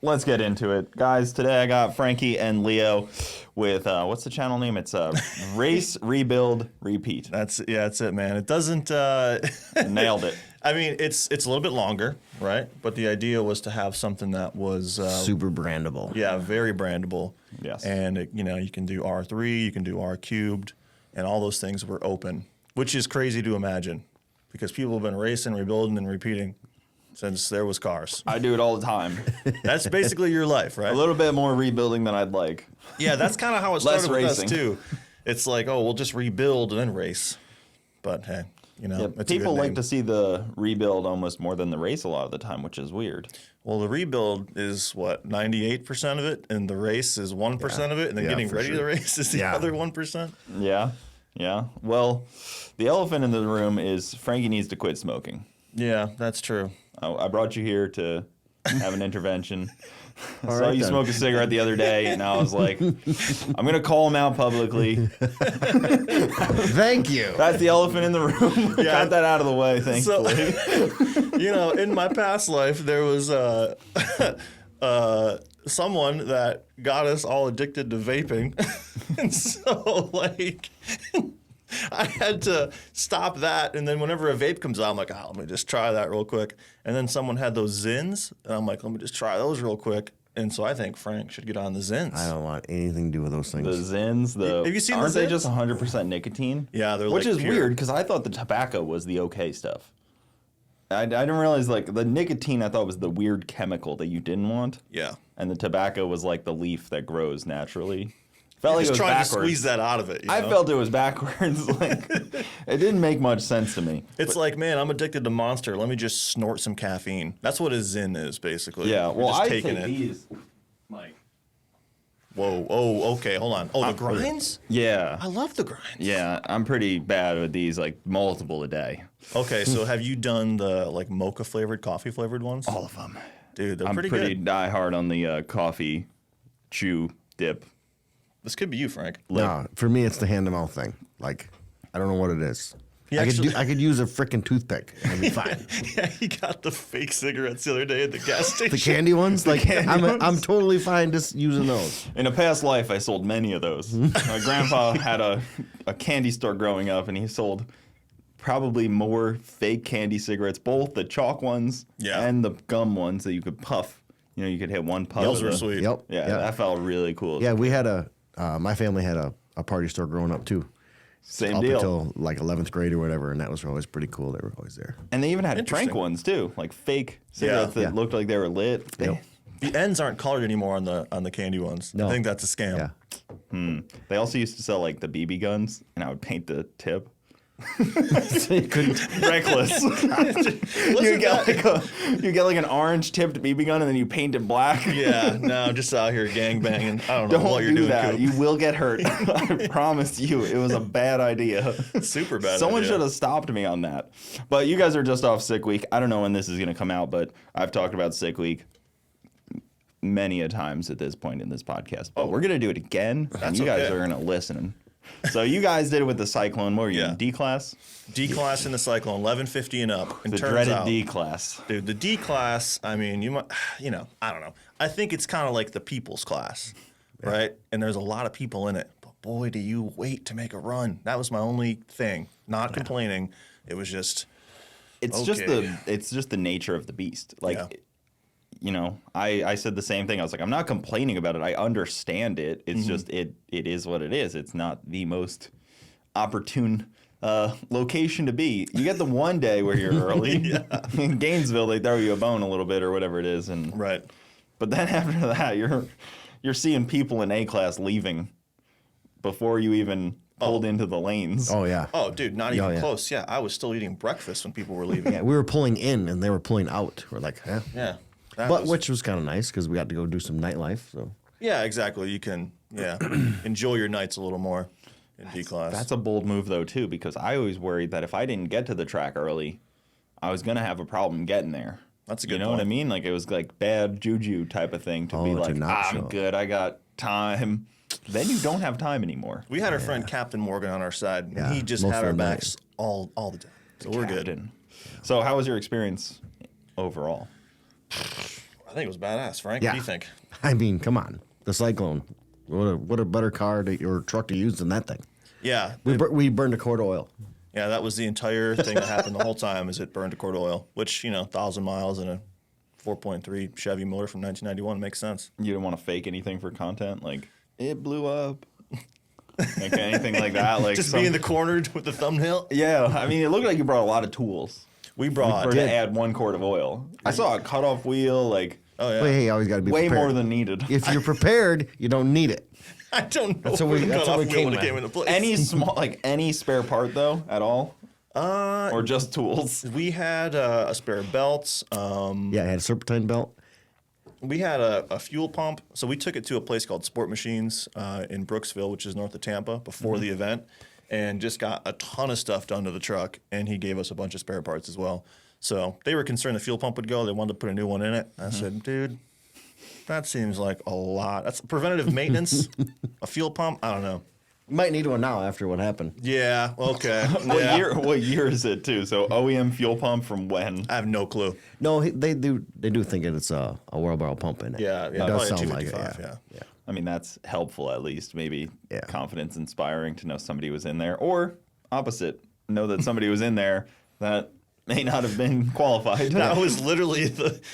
Let's get into it. Guys, today I got Frankie and Leo with, what's the channel name? It's Race, Rebuild, Repeat. That's it, man. It doesn't... Nailed it. I mean, it's a little bit longer, right? But the idea was to have something that was... super brandable. Yeah, very brandable. Yes. And, you can do R3, you can do R cubed, and all those things were open, which is crazy to imagine because people have been racing, rebuilding, and repeating since there was cars. I do it all the time. That's basically your life, right? A little bit more rebuilding than I'd like. Yeah, that's kind of how it started with racing. us, too. It's like, oh, we'll just rebuild and then race. But, hey, it's people a good like name. to see the rebuild almost more than the race a lot of the time, which is weird. Well, the rebuild is, 98% of it, and the race is 1% of it, and then getting ready to race is the other 1%. Yeah. Well, the elephant in the room is Frankie needs to quit smoking. Yeah, that's true. I brought you here to have an intervention. I saw right, you then. smoke a cigarette the other day, and I was like, I'm going to call him out publicly. Thank you. That's the elephant in the room. Got that out of the way, thankfully. So, in my past life, there was someone that got us all addicted to vaping. And so, I had to stop that, and then whenever a vape comes out, I'm like, let me just try that real quick. And then someone had those Zins, and I'm like, let me just try those real quick. And so I think Frank should get on the Zins. I don't want anything to do with those things. The Zins, Have you seen aren't the they Zins? just 100% nicotine? Yeah, they're which is pure. weird because I thought the tobacco was the okay stuff. I didn't realize the nicotine I thought was the weird chemical that you didn't want. Yeah. And the tobacco was like the leaf that grows naturally. Felt You're like just it was trying backwards. to squeeze that out of it. I felt it was backwards. It didn't make much sense to me. It's like, man, I'm addicted to Monster. Let me just snort some caffeine. That's what a Zin is, basically. Yeah, You're well, just I taking take it. these. Like, Whoa, oh, okay, hold on. Oh, the grinds? yeah. I love the grinds. Yeah, I'm pretty bad with these, like multiple a day. Okay, so have you done the mocha flavored, coffee flavored ones? All of them. Dude, they're I'm pretty pretty good. die hard on the coffee chew dip. This could be you, Frank. No, for me, it's the hand-to-mouth thing. I don't know what it is. I could use a freaking toothpick and I'd be fine. Yeah, he got the fake cigarettes the other day at the gas station. The candy ones? I'm totally fine just using those. In a past life, I sold many of those. My grandpa had a candy store growing up, and he sold probably more fake candy cigarettes, both the chalk ones and the gum ones that you could puff. You could hit one puff. Those were sweet. Yep. Yeah, that felt really cool. Yeah, we had my family had a party store growing up too. Same up deal. until 11th grade or whatever, and that was always pretty cool. They were always there. And they even had Interesting. prank ones too, like fake cigarettes that looked like they were lit. Yep. The ends aren't colored anymore on the candy ones. No. I think that's a scam. Yeah. They also used to sell like the BB guns, and I would paint the tip. You couldn't. Reckless. you get like an orange tipped BB gun, and then you paint it black. Yeah, no, just out here gangbanging. I don't know Don't what you're do doing, that. Coop. You will get hurt. I promise you, it was a bad idea. Super bad Someone idea. should have stopped me on that. But you guys are just off sick week. I don't know when this is going to come out, but I've talked about sick week many a times at this point in this podcast. But we're going to do it again, and you guys okay. are going to listen. So you guys did it with the Cyclone. What were you in D class? D class in the Cyclone, 1150 and up. And The turns dreaded out, D class. Dude, the D class, I mean, I don't know. I think it's kind of like the people's class, right? And there's a lot of people in it. But boy, do you wait to make a run. That was my only thing. Not complaining. It was just It's just the nature of the beast. I said the same thing. I was like, I'm not complaining about it. I understand it. It's just it is what it is. It's not the most opportune location to be. You get the one day where you're early. In Gainesville, they throw you a bone a little bit or whatever it is, and right. But then after that, you're seeing people in A class leaving before you even pulled into the lanes. Oh yeah. Oh, dude, not even close. Yeah, I was still eating breakfast when people were leaving. Yeah, we were pulling in and they were pulling out. We're like, huh? Yeah. Which was kind of nice because we got to go do some nightlife. So. Yeah, exactly. You can enjoy your nights a little more in D class. That's a bold move though too, because I always worried that if I didn't get to the track early, I was gonna have a problem getting there. That's a good You know point. what I mean? Like it was like bad juju type of thing to be like, I'm good, I got time. Then you don't have time anymore. We had our friend Captain Morgan on our side, and he just most had of our the backs all the time. So we're good. So how was your experience overall? I think it was badass. Frank, what do you think? I mean, come on. The Cyclone. What a better car or truck to use than that thing. Yeah. We burned a quart of oil. Yeah, that was the entire thing that happened the whole time is it burned a quart of oil, which, 1,000 miles and a 4.3 Chevy motor from 1991 makes sense. You didn't want to fake anything for content? Like, it blew up. Like anything like that? Like Just be in the corner with the thumbnail? Yeah, I mean, it looked like you brought a lot of tools. We brought... to add 1 quart of oil. I saw a cutoff wheel, like... Oh, yeah. Well, hey, you always got to be way prepared. more than needed. If you're prepared, you don't need it. I don't know That's what we came into place. Any spare part, though, at all? Or just tools? We had a spare belt. Yeah, I had a serpentine belt. We had a fuel pump. So we took it to a place called Sport Machines in Brooksville, which is north of Tampa, before the event, and just got a ton of stuff done to the truck. And he gave us a bunch of spare parts as well. So they were concerned the fuel pump would go. They wanted to put a new one in it. I said, dude, that seems like a lot. That's preventative maintenance. A fuel pump? I don't know. You might need one now after what happened. Yeah, okay. Yeah. What year is it, too? So OEM fuel pump from when? I have no clue. No, they do think it's a world barrel pump in it. Yeah, it does sound like it. 255, Yeah. I mean, that's helpful at least. Maybe Yeah. confidence inspiring to know somebody was in there. Or opposite, know that somebody was in there that may not have been qualified. That was literally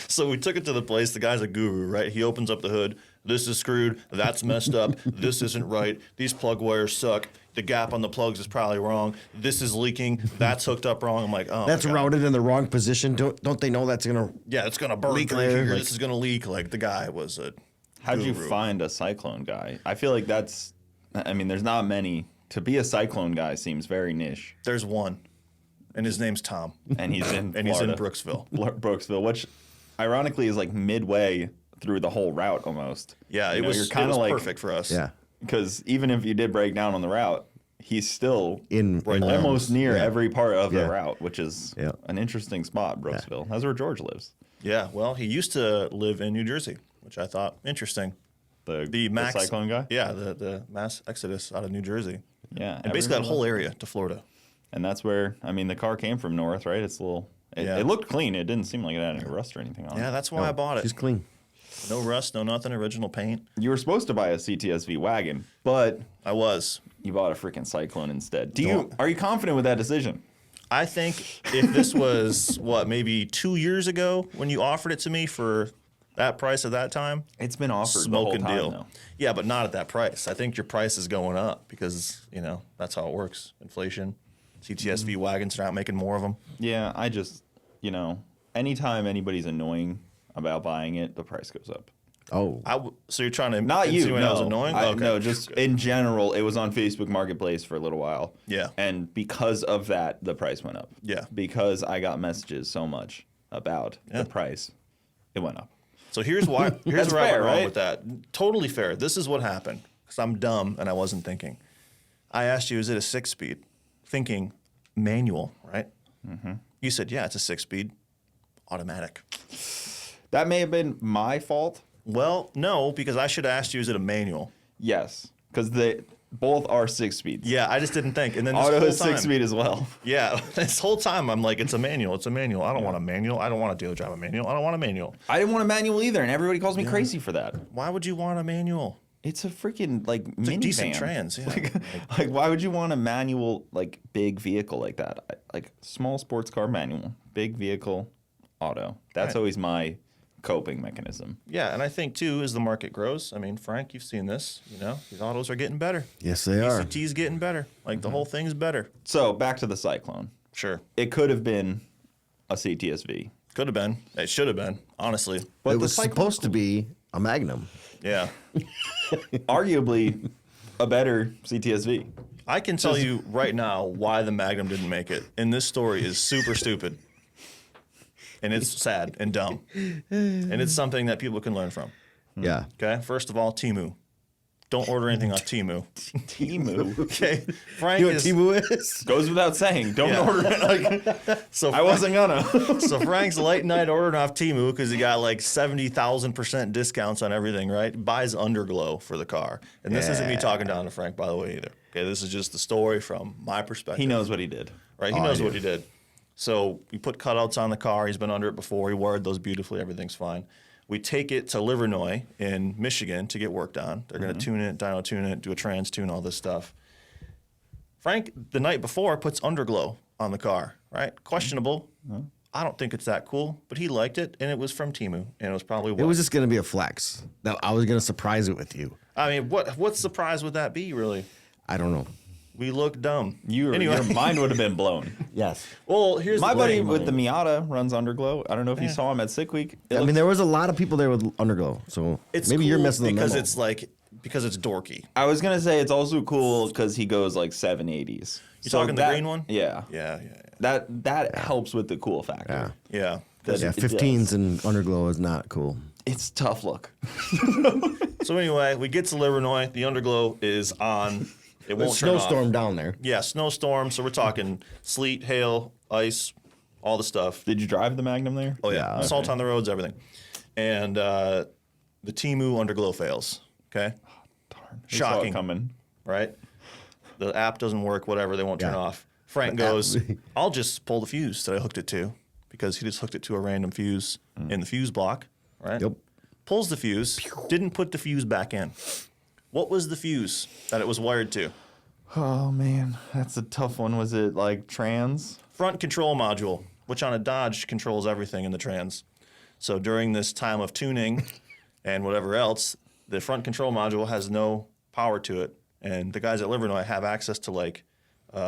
so we took it to the place. The guy's a guru, right? He opens up the hood. This is screwed. That's messed up. This isn't right. These plug wires suck. The gap on the plugs is probably wrong. This is leaking. That's hooked up wrong. I'm like, oh, That's routed in the wrong position. Don't they know that's gonna? Yeah, it's gonna burn Leak through there, here. like- This is gonna leak. Like the guy was a. How'd you guru. find a cyclone guy? I feel like there's not many. To be a cyclone guy seems very niche. There's one, and his name's Tom, And he's in and he's in Florida. Brooksville. Brooksville, which ironically is like midway through the whole route almost. Yeah, You it know, was you're kind of like perfect for us. Yeah. because even if you did break down on the route, he's still In almost near yeah. every part of Yeah. the route, which is Yeah. an interesting spot, Brooksville. That's where George lives. Yeah. Well, he used to live in New Jersey, which I thought interesting. The mass cyclone guy. Yeah, the mass exodus out of New Jersey, Yeah, and basically that everyone- whole area to Florida. And that's where the car came from north, right? It's a little. Yeah. It looked clean. It didn't seem like it had any rust or anything on Yeah, it. that's why I bought She's it. clean. No rust, no nothing. Original paint. You were supposed to buy a CTSV wagon, but I was. you bought a freaking Cyclone instead. Are you confident with that decision? I think if this was maybe 2 years ago when you offered it to me for that price at that time, It's been offered the smoke whole and time, deal. though. Yeah, but not at that price. I think your price is going up because that's how it works. Inflation. CTSV wagons are out making more of them. Yeah, I just, anytime anybody's annoying about buying it, the price goes up. Oh, So you're trying to Not you. insinuate No, I was annoying? Okay. No, just in general, it was on Facebook Marketplace for a little while. Yeah. And because of that, the price went up. Yeah. Because I got messages so much about Yeah. the price, it went up. So here's why. Here's That's where I fair, went wrong right? with that. Totally fair. This is what happened because I'm dumb and I wasn't thinking. I asked you, is it a 6-speed? Thinking manual, right? Mm-hmm. You said, yeah, it's a 6-speed, automatic. That may have been my fault. Well, no, because I should have asked you, is it a manual? Yes, because they both are 6 speeds. Yeah, I just didn't think. And then this Auto whole is time, 6 speed as well. Yeah, this whole time I'm like, it's a manual. It's a manual. I don't want a manual. I don't want a dealer drive a manual. I don't want a manual. I didn't want a manual either, and everybody calls me crazy for that. Why would you want a manual? It's a freaking like It's a minivan. decent trans. Yeah. Like, why would you want a manual, like, big vehicle like that? Like, small sports car manual, big vehicle, auto. That's Right. always my coping mechanism. Yeah, and I think too, as the market grows, I mean, Frank, you've seen this. These autos are getting better. yes, they are. ECT's getting better. Like the whole thing's better. So, back to the Cyclone. Sure, It could have been a CTSV. could have been. It should have been. Honestly, But It the was Cyclone, supposed to be a Magnum. yeah. arguably a better CTSV. I can tell you right now why the Magnum didn't make it, and this story is super stupid, and it's sad and dumb, and it's something that people can learn from. Yeah. Okay, first of all, Temu. Don't order anything off Temu. Temu. Okay, Frank You know what is Temu is? Goes without saying. Don't Yeah. order it. Like, so. I wasn't gonna. So Frank's late night ordering off Temu because he got like 70,000% discounts on everything, right? Buys Underglow for the car. And this isn't me talking down to Frank, by the way, either. Okay, this is just the story from my perspective. He knows what he did. Right? He knows what he did. So we put cutouts on the car. He's been under it before. He wired those beautifully. Everything's fine. We take it to Livernois in Michigan to get worked on. They're going to tune it, dyno tune it, do a trans tune, all this stuff. Frank, the night before, puts underglow on the car, right? Questionable. I don't think it's that cool, but he liked it, and it was from Temu, and it was probably It was just going to be a flex. Now, I was going to surprise it with you. I mean, what surprise would that be, really? I don't know. We look dumb. Your mind would have been blown. Yes. Well, here's My the buddy thing. with the Miata runs Underglow. I don't know if you saw him at Sick Week. I mean, there was a lot of people there with underglow, so It's maybe you're cool missing the because memo. because it's dorky. I was gonna say it's also cool because he goes like 780s. You talking the green one? Yeah. Yeah. That helps with the cool factor. Yeah. Yeah. Yeah, it 15s does. and underglow is not cool. It's tough look. So anyway, we get to Livernois. The underglow is on. It won't turn off. Snowstorm down there. Yeah, snowstorm. So we're talking sleet, hail, ice, all the stuff. Did you drive the Magnum there? Oh yeah, salt on the roads, everything. And the Temu underglow fails. Okay, Darn. We saw it Shocking. coming. right? The app doesn't work. Whatever, they won't turn Yeah. off. Frank goes, "I'll just pull the fuse that I hooked it to," because he just hooked it to a random fuse in the fuse block. Right? Yep. Pulls the fuse. Didn't put the fuse back in. What was the fuse that it was wired to? Oh man, that's a tough one. Was it like trans? Front control module, which on a Dodge controls everything in the trans. So during this time of tuning and whatever else, the front control module has no power to it. And the guys at Livernois have access to like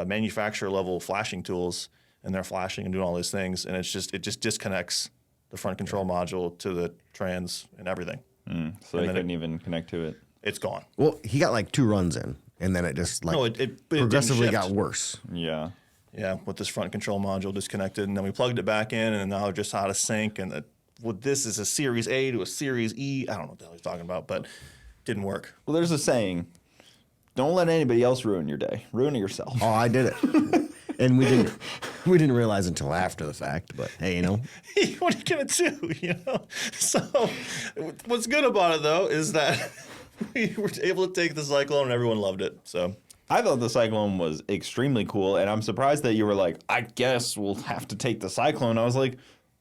manufacturer level flashing tools, and they're flashing and doing all these things. And it just disconnects the front control module to the trans and everything. So they couldn't even connect to it. It's gone. Well, he got like 2 runs in, and then it just like No, it didn't progressively shift. got worse. Yeah. Yeah, with this front control module disconnected, and then we plugged it back in, and now just out of sync. And this is a Series A to a Series E. I don't know what the hell he's talking about, but didn't work. Well, there's a saying: don't let anybody else ruin your day. Ruin it yourself. Oh, I did it. And we didn't realize until after the fact, but hey, you know. What are you gonna do? You know. So, what's good about it though is that we were able to take the Cyclone, and everyone loved it. So. I thought the Cyclone was extremely cool, and I'm surprised that you were like, I guess we'll have to take the Cyclone. I was like,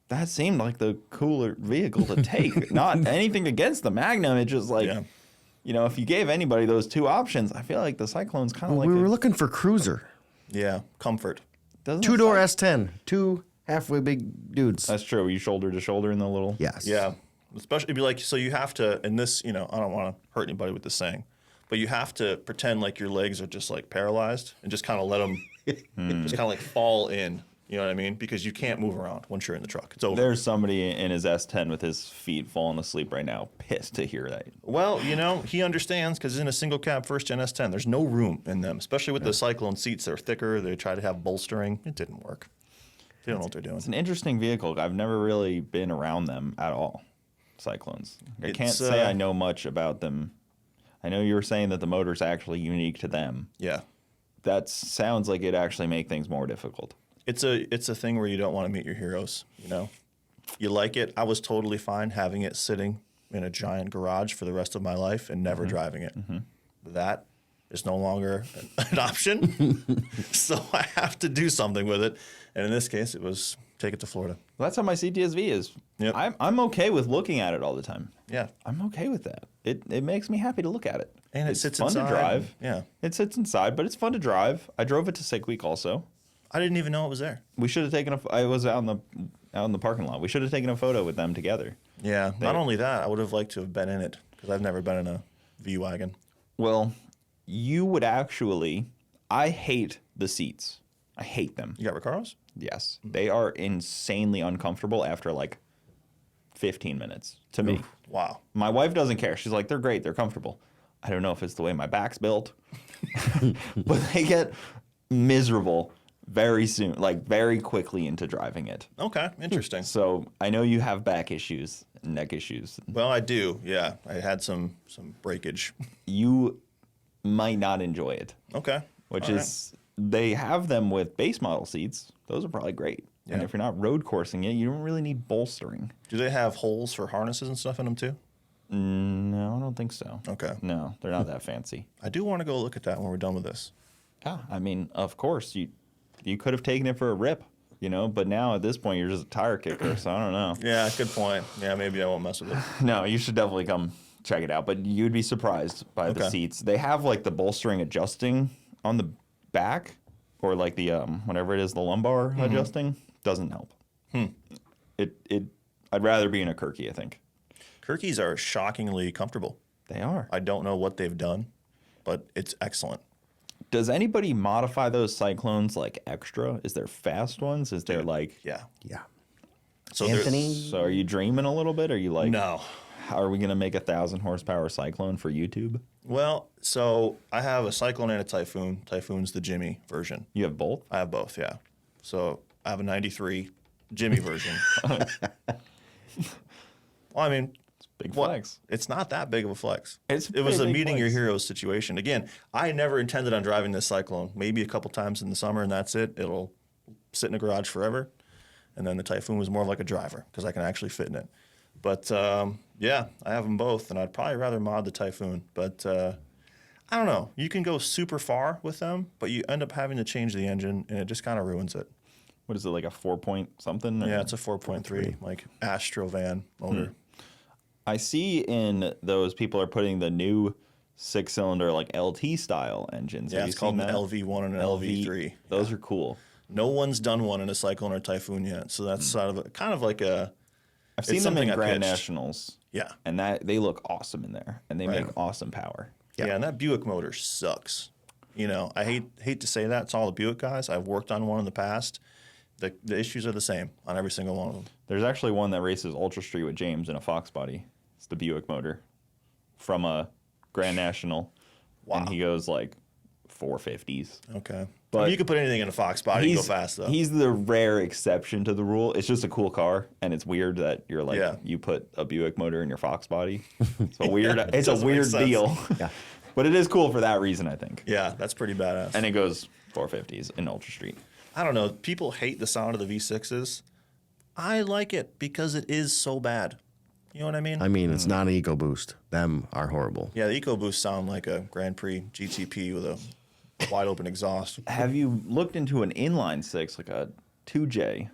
that seemed like the cooler vehicle to take. Not anything against the Magnum. It's just like, Yeah. you know, if you gave anybody those 2 options, I feel like the Cyclone's kind of like We were looking for cruiser. Yeah, comfort. 2-door S10, 2 halfway big dudes. That's true. You shoulder to shoulder in the little. Yes. Yeah, especially it'd be like, so you have to, and this, you know, I don't want to hurt anybody with this saying, but you have to pretend like your legs are just like paralyzed and just kind of let them just kind of like fall in. You know what I mean? Because you can't move around once you're in the truck. It's over. There's somebody in his S10 with his feet falling asleep right now, pissed to hear that. Well, you know, he understands because he's in a single cab first gen S10. There's no room in them, especially with the Cyclone seats. They're thicker. They try to have bolstering. It didn't work. They don't know what they're doing. It's an interesting vehicle. I've never really been around them at all. Cyclones. I can't It's, say I know much about them. I know you were saying that the motor's actually unique to them. Yeah. That sounds like it actually make things more difficult. It's a thing where you don't want to meet your heroes, you know? You like it. I was totally fine having it sitting in a giant garage for the rest of my life and never driving it. That is no longer an option. So I have to do something with it. And in this case, it was take it to Florida. Well, that's how my CTSV is. Yep. I'm okay with looking at it all the time. Yeah. I'm okay with that. It makes me happy to look at it. And it it's sits fun inside. to drive. Yeah. It sits inside, but it's fun to drive. I drove it to Sick Week also. I didn't even know it was there. We should have taken I was out in the parking lot. We should have taken a photo with them together. Yeah. Not only that, I would have liked to have been in it because I've never been in a V-Wagon. Well, you would actually. I hate the seats. I hate them. You got Recaros? Yes, they are insanely uncomfortable after like 15 minutes to me. Wow. My wife doesn't care. She's like, they're great. They're comfortable. I don't know if it's the way my back's built, but they get miserable very soon, like very quickly into driving it. Okay. Interesting. So I know you have back issues, neck issues. Well, I do. Yeah. I had some breakage. You might not enjoy it, Okay. which All is they have them with base model seats. Those are probably great. And Yeah. if you're not road coursing it, you don't really need bolstering. Do they have holes for harnesses and stuff in them too? No, I don't think so. Okay. No, they're not that fancy. I do want to go look at that when we're done with this. Yeah, I mean, of course, you could have taken it for a rip. you know. But now at this point, you're just a tire kicker, so I don't know. Yeah, good point. Yeah, maybe I won't mess with it. No, you should definitely come check it out. But you'd be surprised by the seats. They have like the bolstering adjusting on the back, or like the whatever it is, the lumbar adjusting doesn't help. I'd rather be in a Kirky, I think. Kirkys are shockingly comfortable. They are. I don't know what they've done, but it's excellent. Does anybody modify those Cyclones like extra? Is there fast ones? Is there like... Yeah. Yeah. So Anthony? So are you dreaming a little bit? Are you like... No. How are we going to make 1,000 horsepower Cyclone for YouTube? Well, so I have a Cyclone and a Typhoon. Typhoon's the Jimmy version. You have both? I have both, yeah. So I have a 93 Jimmy version. Well, I mean... Big flex. It's not that big of a flex. It's it was a pretty big meeting your flex. heroes situation. Again, I never intended on driving this Cyclone. Maybe a couple times in the summer, and that's it. It'll sit in a garage forever. And then the Typhoon was more of like a driver because I can actually fit in it. But yeah, I have them both, and I'd probably rather mod the Typhoon. But I don't know. You can go super far with them, but you end up having to change the engine, and it just kind of ruins it. What is it, like a 4-point something? Yeah, it's a 4.3, like Astro van motor. I see in those people are putting the new 6-cylinder like LT style engines. Yeah, Have it's you called seen an that? LV1 and an LV3. Those are cool. No one's done one in a Cyclone or Typhoon yet, so that's kind of like a... I've seen It's them in something I Grand pitched. Nationals. Yeah. And that they look awesome in there, and they Right. make awesome power. Yeah, and that Buick motor sucks. You know, I hate to say that. It's all the Buick guys. I've worked on one in the past. The issues are the same on every single one of them. There's actually one that races Ultra Street with James in a Fox body. It's the Buick motor from a Grand National. Wow. And he goes like 450s. Okay. But I mean, you could put anything in a Fox body and go fast, though. He's the rare exception to the rule. It's just a cool car, and it's weird that you're like Yeah. you put a Buick motor in your Fox body. It's a weird. it It's a doesn't make weird sense. deal. Yeah. But it is cool for that reason, I think. Yeah, that's pretty badass. And it goes 450s in Ultra Street. I don't know. People hate the sound of the V6s. I like it because it is so bad. You know what I mean? I mean, it's not an EcoBoost. Them are horrible. Yeah, the EcoBoost sound like a Grand Prix GTP with a wide open exhaust. Have you looked into an inline 6, like a 2J?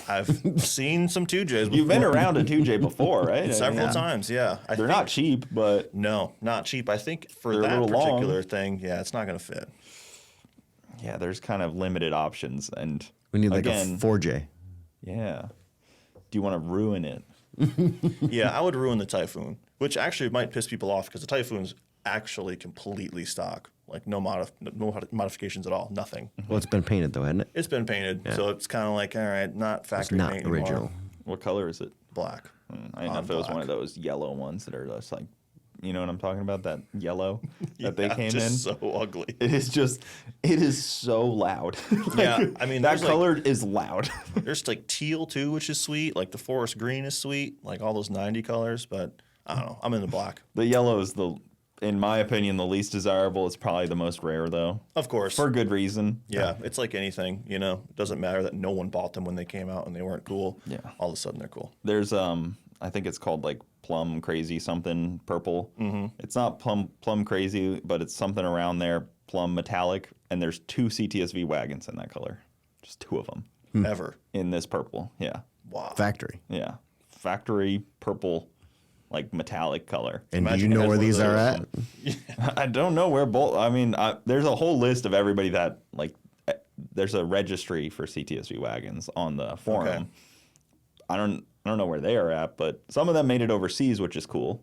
I've seen some 2Js before. You've been around a 2J before, right? several Yeah. times, yeah. They're not cheap, but No, not cheap. I think for They're a that little long. particular thing, yeah, it's not going to fit. yeah, there's kind of limited options. And We need like again, a 4J. yeah. Do you want to ruin it? Yeah, I would ruin the Typhoon, which actually might piss people off because the Typhoon's actually completely stock. Like no modifications at all, nothing. Well, it's been painted though, hasn't it? It's been painted, so it's kind of like, all right, not It's factory not paint anymore. original. What color is it? Black. I didn't know if it was one of those yellow ones that are just like, you know what I'm talking about? That yellow that they came in. just so ugly. It is so loud. Like, Yeah, I mean, that there's, like- color is loud. There's like teal too, which is sweet. Like the forest green is sweet. Like all those 90 colors, but I don't know. I'm in the black. The yellow is in my opinion, the least desirable. It's probably the most rare though, Of course. for good reason. Yeah, it's like anything, you know. It doesn't matter that no one bought them when they came out and they weren't cool. Yeah. All of a sudden they're cool. There's I think it's called like plum crazy something purple. Mm-hmm. It's not plum crazy, but it's something around there, plum metallic. And there's 2 CTSV wagons in that color, just 2 of them Ever. in this purple. Yeah, Wow. Factory. yeah, factory purple, like metallic color. And do Imagine you you know had where one of these are those. at? I don't know where both. I mean, there's a whole list of everybody that like. There's a registry for CTSV wagons on the forum. Okay. I don't know where they are at, but some of them made it overseas, which is cool.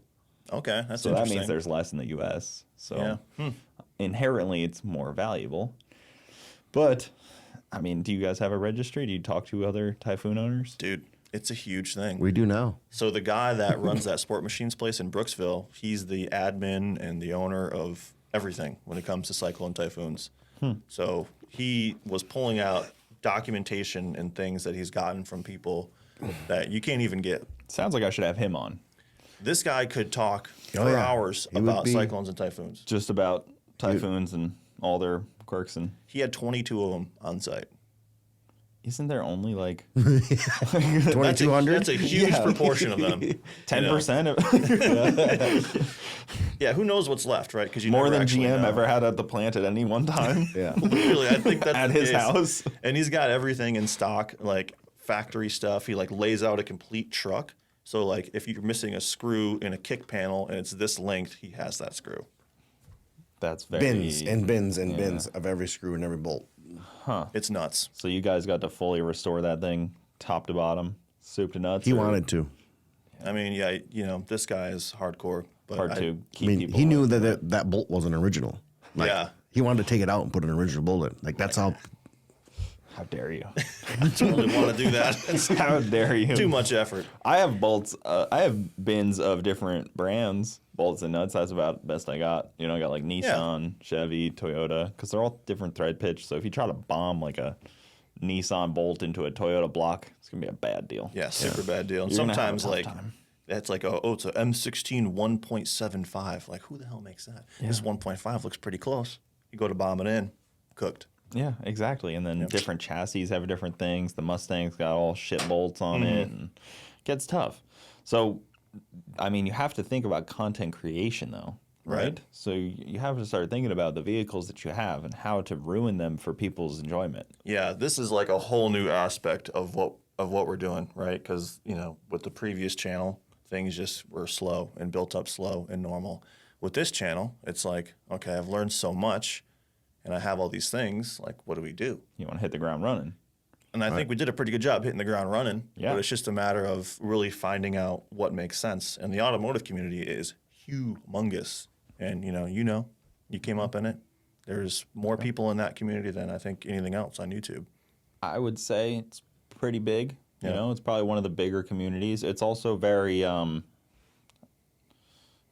Okay, that's So that interesting. means there's less in the U.S. So Yeah. inherently, it's more valuable. But I mean, do you guys have a registry? Do you talk to other Typhoon owners? Dude, it's a huge thing. We do now. So the guy that runs that Sport Machines place in Brooksville, he's the admin and the owner of everything when it comes to Cyclone Typhoons. So he was pulling out documentation and things that he's gotten from people that you can't even get. Sounds like I should have him on. This guy could talk Oh, for yeah. hours He would about be- cyclones and typhoons. Just about Typhoons and all their quirks. And He had 22 of them on site. isn't there only like 2200? That's a huge Yeah. proportion of them. 10% of Yeah, who knows what's left, right? Because you More never than actually GM know. ever had at the plant at any one time. Yeah. Literally, I think that's At the his case. house. And he's got everything in stock, like factory stuff. He like lays out a complete truck. So like if you're missing a screw in a kick panel and it's this length, he has that screw. That's very Bins and bins and bins of every screw and every bolt. It's nuts. So you guys got to fully restore that thing, top to bottom, soup to nuts. He or wanted to. I mean, yeah, this guy is hardcore. But hard to I keep mean, people. he knew away. that bolt wasn't original. Like, Yeah. He wanted to take it out and put an original bolt in. Like, that's how. How dare you? I totally want to do that. It's How dare you? too much effort. I have bolts. I have bins of different brands, bolts and nuts. That's about the best I got. You know, I got like Nissan, Chevy, Toyota, because they're all different thread pitch. So if you try to bomb like a Nissan bolt into a Toyota block, it's gonna be a bad deal. Yeah, super bad deal. And You're gonna have a sometimes tough like time. that's like it's a M16 1.75. Like who the hell makes that? This 1.5 looks pretty close. You go to bomb it in, cooked. Yeah, exactly. And then different chassis have different things. The Mustang's got all shit bolts on it, and it gets tough. So, I mean, you have to think about content creation, though, right? So you have to start thinking about the vehicles that you have and how to ruin them for people's enjoyment. Yeah, this is like a whole new aspect of what we're doing, right? Because with the previous channel, things just were slow and built up slow and normal. With this channel, it's like, okay, I've learned so much, and I have all these things. Like, what do we do? You want to hit the ground running. And I think we did a pretty good job hitting the ground running. Yeah. But it's just a matter of really finding out what makes sense. And the automotive community is humongous. And you came up in it. There's more people in that community than I think anything else on YouTube. I would say it's pretty big. You Yeah. know, it's probably one of the bigger communities. It's also very,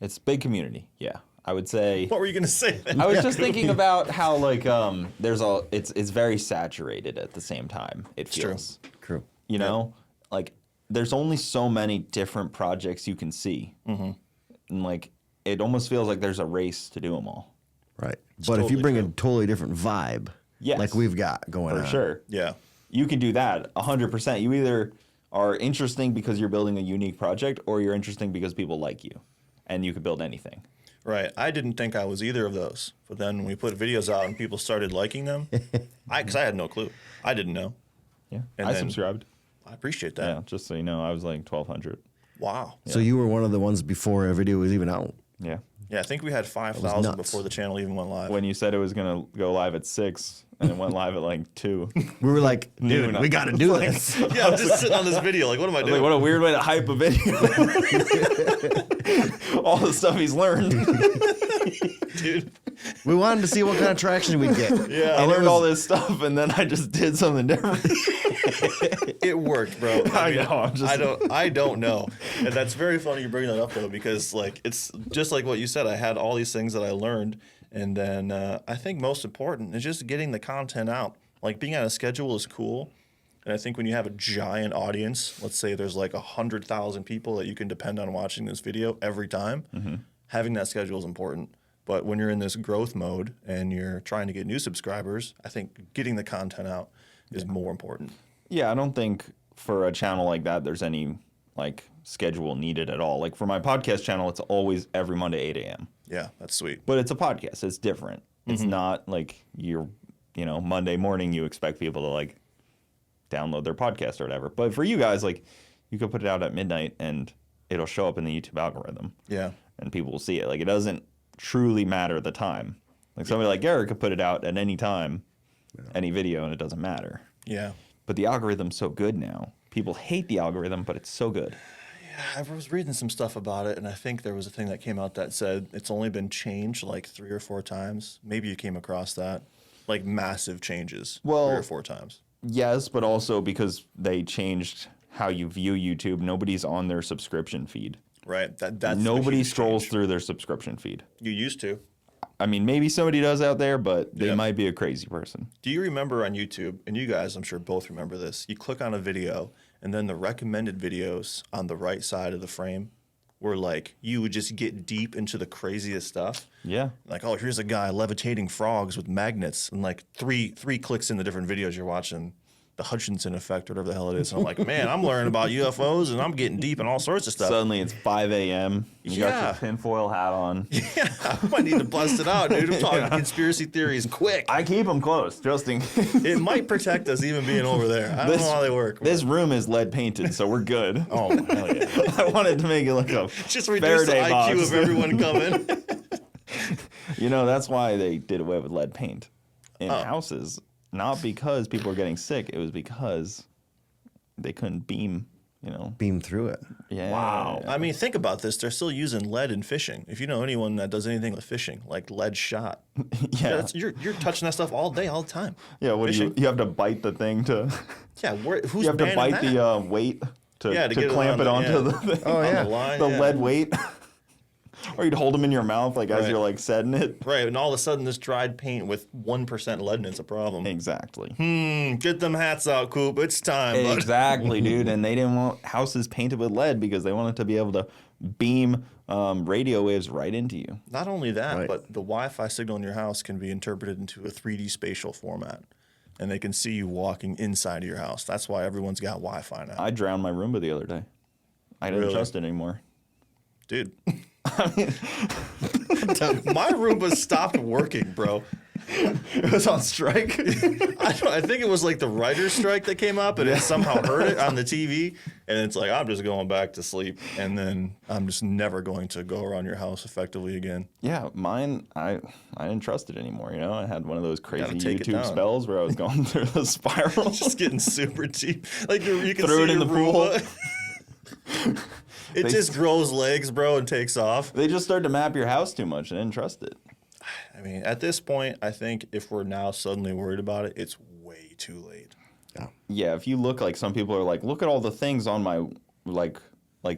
it's a big community. Yeah, I would say. What were you going to say then? I was just thinking about how it's very saturated at the same time. It true. feels. True. You know, like there's only so many different projects you can see, and like it almost feels like there's a race to do them all. Right. But if you totally bring true. a totally different vibe, Yes. like we've got going on. For sure. Yeah. You can do that 100%. You either are interesting because you're building a unique project, or you're interesting because people like you, and you can build anything. Right. I didn't think I was either of those. But then when we put videos out and people started liking them, because I had no clue. I didn't know. Yeah, And I then- subscribed. I appreciate that. Yeah, just so you know, I was like 1,200. Wow. So you were one of the ones before a video was even out. Yeah. Yeah, I think we had 5,000 nuts. before the channel even went live. When you said it was gonna go live at 6 and it went live at like 2. We were like, dude, Noon. we got to do this. yeah, I'm just sitting on this video. Like, what am I Like, doing? what a weird way to hype a video. All the stuff he's learned. Dude. We wanted to see what kind of traction we'd get. Yeah. I learned all this stuff and then I just did something different. It worked, bro. I know, I'm just- I don't know. And that's very funny you bring that up though, because like it's just like what you said. I had all these things that I learned, and then I think most important is just getting the content out. Like being on a schedule is cool, and I think when you have a giant audience, let's say there's like 100,000 people that you can depend on watching this video every time, having that schedule is important. But when you're in this growth mode and you're trying to get new subscribers, I think getting the content out is more important. Yeah, I don't think for a channel like that there's any like schedule needed at all. Like for my podcast channel, it's always every Monday 8 a.m. Yeah, that's sweet. But it's a podcast. It's different. It's not like Monday morning you expect people to like download their podcast or whatever. But for you guys, like you could put it out at midnight and it'll show up in the YouTube algorithm Yeah. and people will see it. Like it doesn't truly matter the time. Like somebody like Garrett could put it out at any time, any video, and it doesn't matter. Yeah. But the algorithm's so good now. People hate the algorithm, but it's so good. I was reading some stuff about it, and I think there was a thing that came out that said it's only been changed like 3 or 4 times. Maybe you came across that. Like massive changes 3 or 4 times. Yes, but also because they changed how you view YouTube. Nobody's on their subscription feed. Right. That's Nobody the huge scrolls change. through their subscription feed. You used to. I mean, maybe somebody does out there, but they Yep. might be a crazy person. Do you remember on YouTube, and you guys I'm sure both remember this, you click on a video, and then the recommended videos on the right side of the frame were like, you would just get deep into the craziest stuff. Yeah. Like, oh, here's a guy levitating frogs with magnets, and like three clicks in the different videos you're watching. the Hutchinson effect, whatever the hell it is. And I'm like, man, I'm learning about UFOs and I'm getting deep in all sorts of stuff. Suddenly it's 5 a.m. You got your tinfoil hat on. Yeah, I might need to bust it out, dude. I'm talking conspiracy theories quick. I keep them close, just in case. It might protect us even being over there. I don't know how they work. This room is lead painted, so we're good. Oh, hell yeah. I wanted to make it look a Just reduce the Faraday IQ box. of everyone coming. You know, that's why they did away with lead paint in houses. Not because people were getting sick. It was because they couldn't beam, Beam through it. Yeah. Wow. I mean, think about this. They're still using lead in fishing. If you know anyone that does anything with fishing, like lead shot, Yeah. you're touching that stuff all day, all the time. Yeah, what do Fishing. you have to bite the thing to Yeah, who's you have to banning bite that? the weight to Yeah, to get it clamp on it onto the- the thing. Oh, On yeah. the line, The yeah. lead weight. Or you'd hold them in your mouth like as Right. you're like setting it. Right, and all of a sudden this dried paint with 1% lead in it's a problem. Exactly. Get them hats out, Coop. It's time. bud. Exactly, dude. And they didn't want houses painted with lead because they wanted to be able to beam radio waves right into you. Not only that, Right. but the Wi-Fi signal in your house can be interpreted into a 3D spatial format. And they can see you walking inside of your house. That's why everyone's got Wi-Fi now. I drowned my Roomba the other day. I didn't Really? trust it anymore. Dude. My Roomba stopped working, bro. It was on strike. I think it was like the writer's strike that came up and it somehow heard it on the TV. And it's like, I'm just going back to sleep. And then I'm just never going to go around your house effectively again. Yeah, mine, I didn't trust it anymore. I had one of those crazy take it YouTube down. spells where I was going through the spiral. Just getting super deep. Like you can Threw see it in your the pool. Roomba. It just grows legs, bro, and takes off. They just started to map your house too much. I didn't trust it. I mean, at this point, I think if we're now suddenly worried about it, it's way too late. Yeah, if you look like some people are like, look at all the things on my, like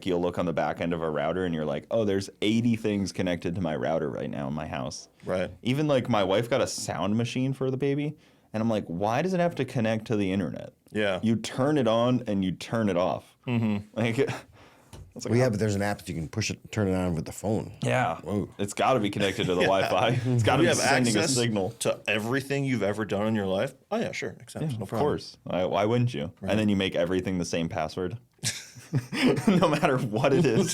you'll look on the back end of a router and you're like, oh, there's 80 things connected to my router right now in my house. Right. Even like my wife got a sound machine for the baby. And I'm like, why does it have to connect to the internet? Yeah. You turn it on and you turn it off. Mm-hmm. Like, it's like, Well, yeah, but there's an app that you can push it, turn it on with the phone. yeah. Whoa. It's got to be connected to the Wi-Fi. It's got to You be have sending a access signal. to everything you've ever done in your life? Oh, yeah, sure. Accept. Yeah, no of problem. course. Why wouldn't you? And then you make everything the same password. No matter what it is.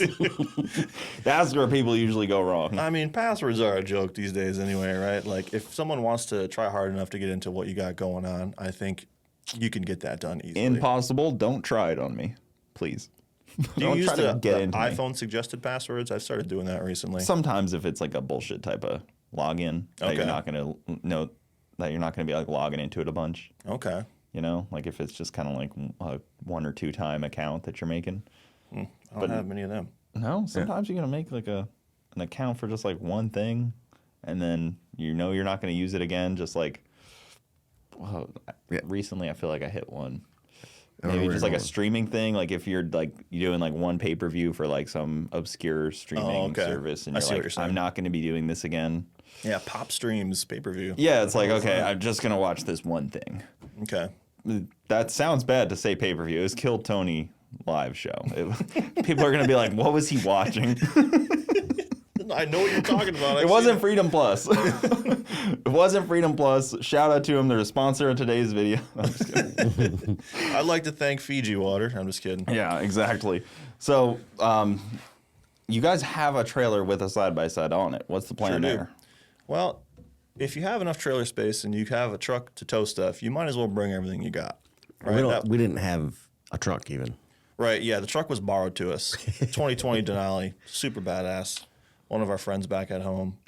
That's where people usually go wrong. I mean, passwords are a joke these days anyway, right? Like, if someone wants to try hard enough to get into what you got going on, I think you can get that done easily. Impossible. Don't try it on me, please. Do you Don't use try to the get into me. iPhone suggested passwords? I've started doing that recently. Sometimes if it's like a bullshit type of login that you're Okay. not gonna know, that you're not gonna be like logging into it a bunch. Okay. Like if it's just kind of like a 1 or 2 time account that you're making. I don't have many of them. No, sometimes you're gonna make like an account for just like one thing, and then you're not gonna use it again. Just like, well, Yeah. recently I feel like I hit one. I don't know Maybe where just you're like a going. streaming thing. Like if you're doing like one pay-per-view for like some obscure streaming okay. service, and I you're see what like, you're saying. I'm not gonna be doing this again. Yeah, Pop Streams pay-per-view. Yeah, it's like, okay, I'm just gonna watch this one thing. Okay. That sounds bad to say pay-per-view. It was Kill Tony live show. People are gonna be like, what was he watching? I know what you're talking about. It wasn't Freedom Plus. It wasn't Freedom Plus. Shout out to them. They're a sponsor of today's video. I'm just kidding. I'd like to thank Fiji Water. I'm just kidding. Yeah, exactly. So, you guys have a trailer with a side-by-side on it. What's the plan Sure do. there? Well, if you have enough trailer space and you have a truck to tow stuff, you might as well bring everything you got. Right? We didn't have a truck even. Right, yeah, the truck was borrowed to us. 2020 Denali, super badass. One of our friends back at home,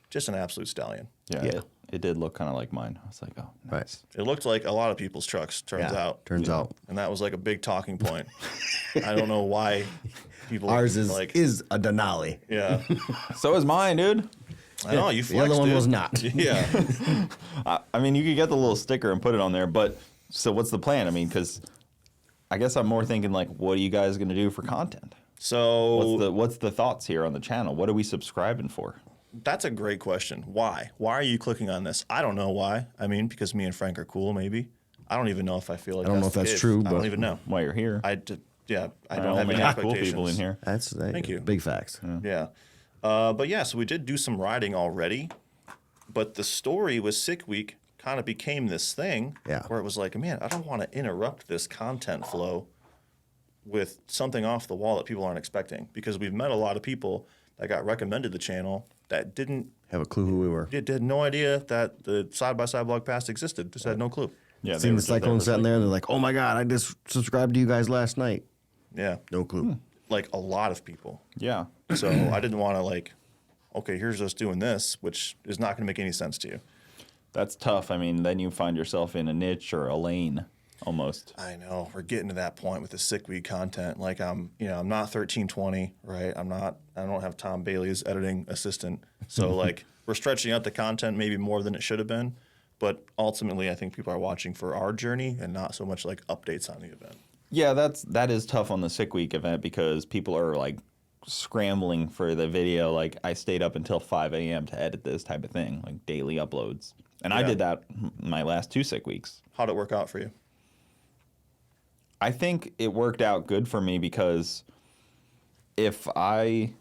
just an absolute stallion. Yeah. It did look kind of like mine. I was like, oh, nice. Right. It looked like a lot of people's trucks, turns out. Turns out. And that was like a big talking point. I don't know why people Ours like, is a Denali. yeah. So is mine, dude. I know, you The flexed, other one dude. was not. Yeah. I mean, you could get the little sticker and put it on there, but so what's the plan? I mean, because I guess I'm more thinking like, what are you guys going to do for content? So What's the thoughts here on the channel? What are we subscribing for? that's a great question. Why? Why are you clicking on this? I don't know why. I mean, because me and Frank are cool, maybe. I don't even know if I feel like I don't know if the that's case. true, I don't but- even know. While you're here, I don't have only any have cool expectations. people in here. That's Thank you. big facts. Yeah. But yeah, so we did do some riding already, but the story was Sick Week kind of became this thing where it was like, man, I don't want to interrupt this content flow with something off the wall that people aren't expecting, because we've met a lot of people that got recommended the channel that didn't have a clue who we were. Did no idea that the side-by-side blog past existed. Just had no clue. Yeah, Seen the Cyclone sitting there, and they're like, "Oh my god, I just subscribed to you guys last night." Yeah, No clue. like a lot of people. Yeah. So I didn't want to like, okay, here's us doing this, which is not going to make any sense to you. That's tough. I mean, then you find yourself in a niche or a lane almost. I know we're getting to that point with the sick weed content. Like I'm not 1320, right? I don't have Tom Bailey's editing assistant. So like we're stretching out the content maybe more than it should have been. But ultimately, I think people are watching for our journey and not so much like updates on the event. Yeah, that is tough on the Sick Week event because people are like scrambling for the video. Like I stayed up until 5 a.m. to edit this type of thing, like daily uploads. And I did that my last 2 Sick Weeks. How'd it work out for you? I think it worked out good for me because my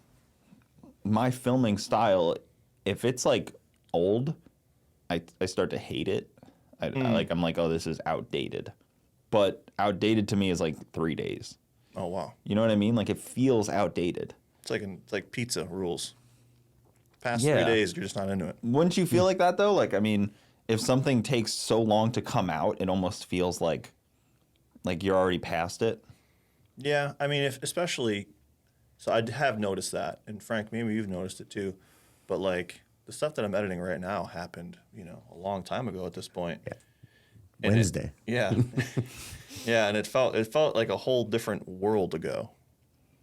filming style, if it's like old, I start to hate it. I'm like, oh, this is outdated. But outdated to me is like 3 days. Oh wow! You know what I mean? Like it feels outdated. It's like pizza rules. Past 3 days, you're just not into it. Wouldn't you feel like that though? Like I mean, if something takes so long to come out, it almost feels like you're already past it. Yeah, I mean, especially, so I have noticed that, and Frank, maybe you've noticed it too, but like the stuff that I'm editing right now happened, a long time ago at this point. Yeah. And Wednesday. Yeah, and it felt like a whole different world ago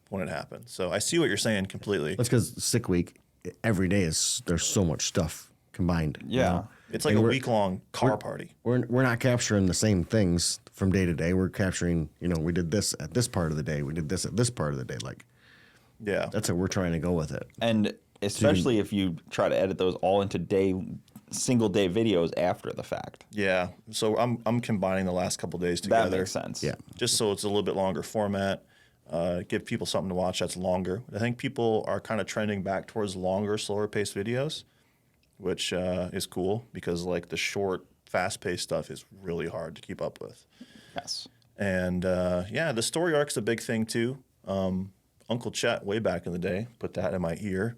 when it happened. So I see what you're saying completely. That's because Sick Week every day there's so much stuff combined. Yeah. It's like a week-long car party. We're not capturing the same things from day to day. We're capturing, we did this at this part of the day. We did this at this part of the day. Like, yeah, that's what we're trying to go with it. And especially if you try to edit those all into single day videos after the fact. Yeah. So I'm combining the last couple days together. That makes sense. Yeah. Just so it's a little bit longer format. Give people something to watch that's longer. I think people are kind of trending back towards longer, slower paced videos, which is cool because like the short, fast paced stuff is really hard to keep up with. Yes. And the story arc's a big thing too. Uncle Chet, way back in the day, put that in my ear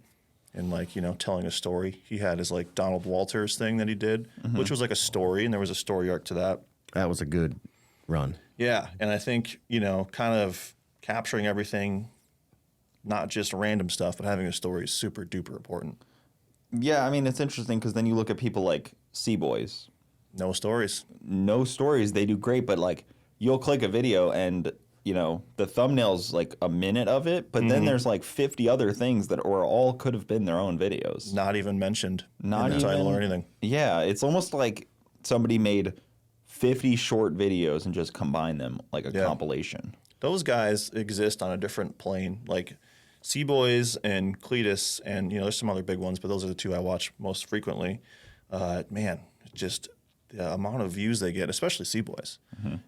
and telling a story. He had his like Donald Walters thing that he did, which was like a story, and there was a story arc to that. That was a good run. Yeah. And I think, kind of capturing everything, not just random stuff, but having a story is super duper important. Yeah, I mean, it's interesting because then you look at people like C-Boys. No stories. No stories. They do great, but like you'll click a video and, the thumbnail's like a minute of it, but then there's like 50 other things that all could have been their own videos. Not even mentioned Not in the title or anything. Yeah, it's almost like somebody made 50 short videos and just combined them like a compilation. Those guys exist on a different plane. Like C-Boys and Cletus, and there's some other big ones, but those are the two I watch most frequently. Man, just the amount of views they get, especially C-Boys,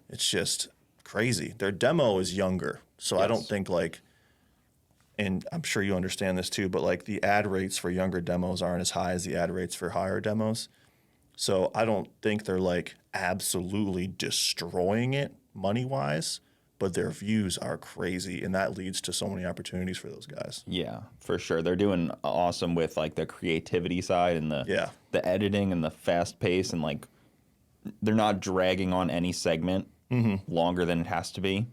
it's just crazy. Their demo is younger, so I don't think and I'm sure you understand this too, but like the ad rates for younger demos aren't as high as the ad rates for higher demos. So I don't think they're like absolutely destroying it money-wise, but their views are crazy, and that leads to so many opportunities for those guys. Yeah, for sure. They're doing awesome with like the creativity side and the editing and the fast pace, and like they're not dragging on any segment longer than it has to be.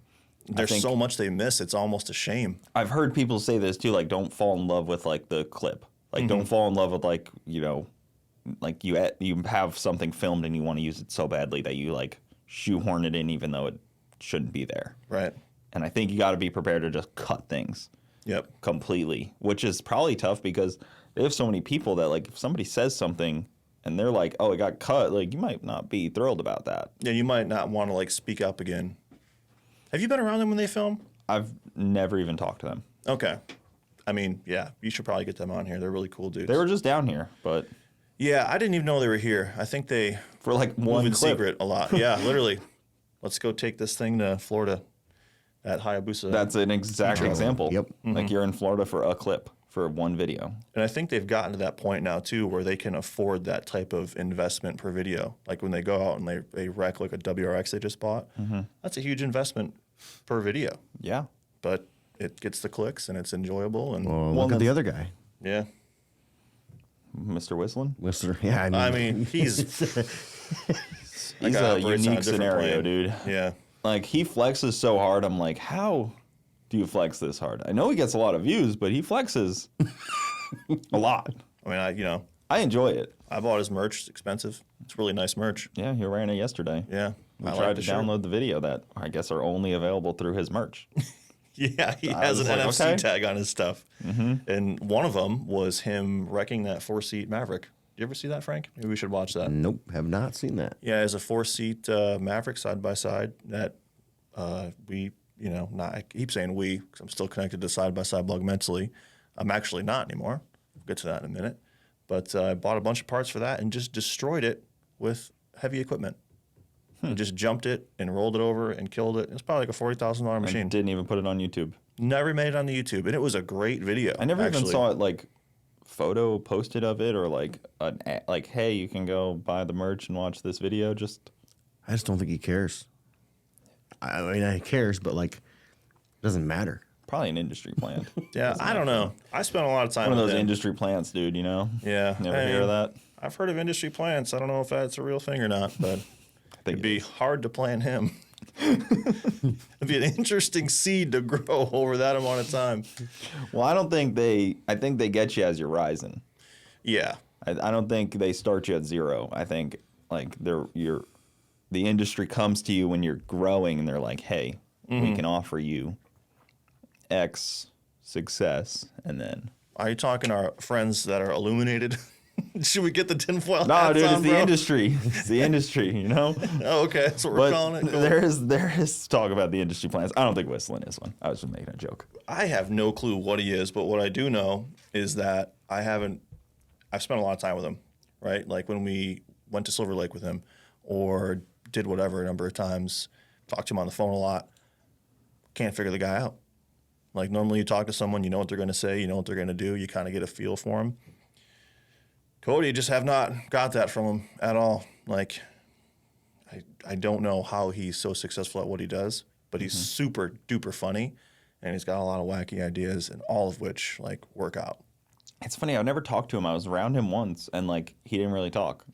There's so much they miss, it's almost a shame. I've heard people say this too, like don't fall in love with like the clip. Like don't fall in love with like, like you have something filmed and you want to use it so badly that you like shoehorn it in even though it shouldn't be there. Right. And I think you got to be prepared to just cut things. Yep. Completely, which is probably tough because they have so many people that like if somebody says something and they're like, "Oh, it got cut," like you might not be thrilled about that. Yeah, you might not want to like speak up again. Have you been around them when they film? I've never even talked to them. Okay. I mean, yeah, you should probably get them on here. They're really cool dudes. They were just down here, but yeah, I didn't even know they were here. I think they for like move one in clip. secret a lot. Yeah, literally. Let's go take this thing to Florida at Hayabusa. That's an exact example. Yep. Like you're in Florida for a clip for one video. And I think they've gotten to that point now too, where they can afford that type of investment per video. Like when they go out and they wreck like a WRX they just bought, that's a huge investment per video. Yeah. But it gets the clicks and it's enjoyable. And Well, look at the other guy. yeah, Mr. Whistling? Whistler. Yeah, I mean, he's He's a unique scenario, dude. Yeah. Like, he flexes so hard. I'm like, how do you flex this hard? I know he gets a lot of views, but he flexes a lot. I mean, I enjoy it. I bought his merch. It's expensive. It's really nice merch. Yeah, he ran it yesterday. Yeah. We I tried like to the shirt. download the video that I guess are only available through his merch. Yeah, he I has an was like, NFC okay. tag on his stuff. And one of them was him wrecking that 4-seat Maverick. Did you ever see that, Frank? Maybe we should watch that. nope, have not seen that. Yeah, it's a 4-seat Maverick side by side that we, not, I keep saying we because I'm still connected to side by side blog mentally. I'm actually not anymore. We'll get to that in a minute. But I bought a bunch of parts for that and just destroyed it with heavy equipment. I just jumped it and rolled it over and killed it. It's probably like a $40,000 machine. And didn't even put it on YouTube. Never made it on the YouTube, and it was a great video. I never even actually. saw it like photo posted of it or like like, hey, you can go buy the merch and watch this video. Just I just don't think he cares. I mean, he cares, but like, it doesn't matter. probably an industry plant. Yeah, I don't know. I spent a lot of time One of with those him. industry plants, dude. You know. Yeah, Never hear of that. I've heard of industry plants. I don't know if that's a real thing or not, but think it'd be hard to plant him. It'd be an interesting seed to grow over that amount of time. Well, I don't think they. I think they get you as you're rising. Yeah, I don't think they start you at zero. I think like the industry comes to you when you're growing, and they're like, "Hey, we can offer you X success," and then. are you talking our friends that are illuminated? Should we get the tinfoil No, hats dude, on, it's the bro? industry. It's the industry, you know. Oh, okay, that's what we're But calling it. Cool. there is talk about the industry plans. I don't think Whistling is one. I was just making a joke. I have no clue what he is, but what I do know is that I've spent a lot of time with him, right? Like when we went to Silver Lake with him or did whatever a number of times, talked to him on the phone a lot, can't figure the guy out. Like normally you talk to someone, you know what they're going to say, you know what they're going to do, you kind of get a feel for him. Cody, just have not got that from him at all. Like, I don't know how he's so successful at what he does, but he's super duper funny, and he's got a lot of wacky ideas, and all of which like work out. It's funny. I never talked to him. I was around him once, and like he didn't really talk.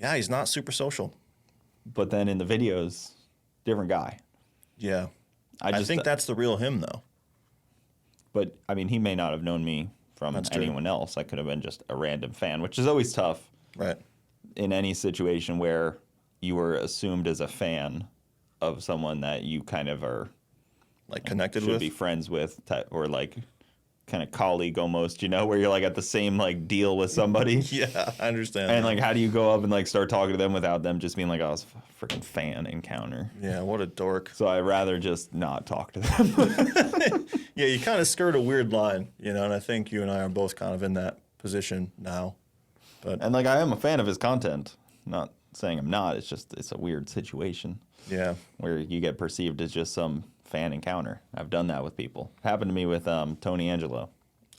Yeah, he's not super social. But then in the videos, different guy. Yeah, I just think that's the real him, though. But I mean, he may not have known me from That's true. anyone else. I could have been just a random fan, which is always tough Right. in any situation where you were assumed as a fan of someone that you kind of are Like connected should with. be friends with, or like kind of colleague almost, you know, where you're like at the same like deal with somebody. Yeah, I understand. And like, how do you go up and like start talking to them without them just being like, "Oh, it's a freaking fan encounter"? Yeah, what a dork. So I'd rather just not talk to them. Yeah, you kind of skirt a weird line, and I think you and I are both kind of in that position now. But And like, I am a fan of his content. Not saying I'm not. It's just it's a weird situation yeah, where you get perceived as just some fan encounter. I've done that with people. Happened to me with Tony Angelo.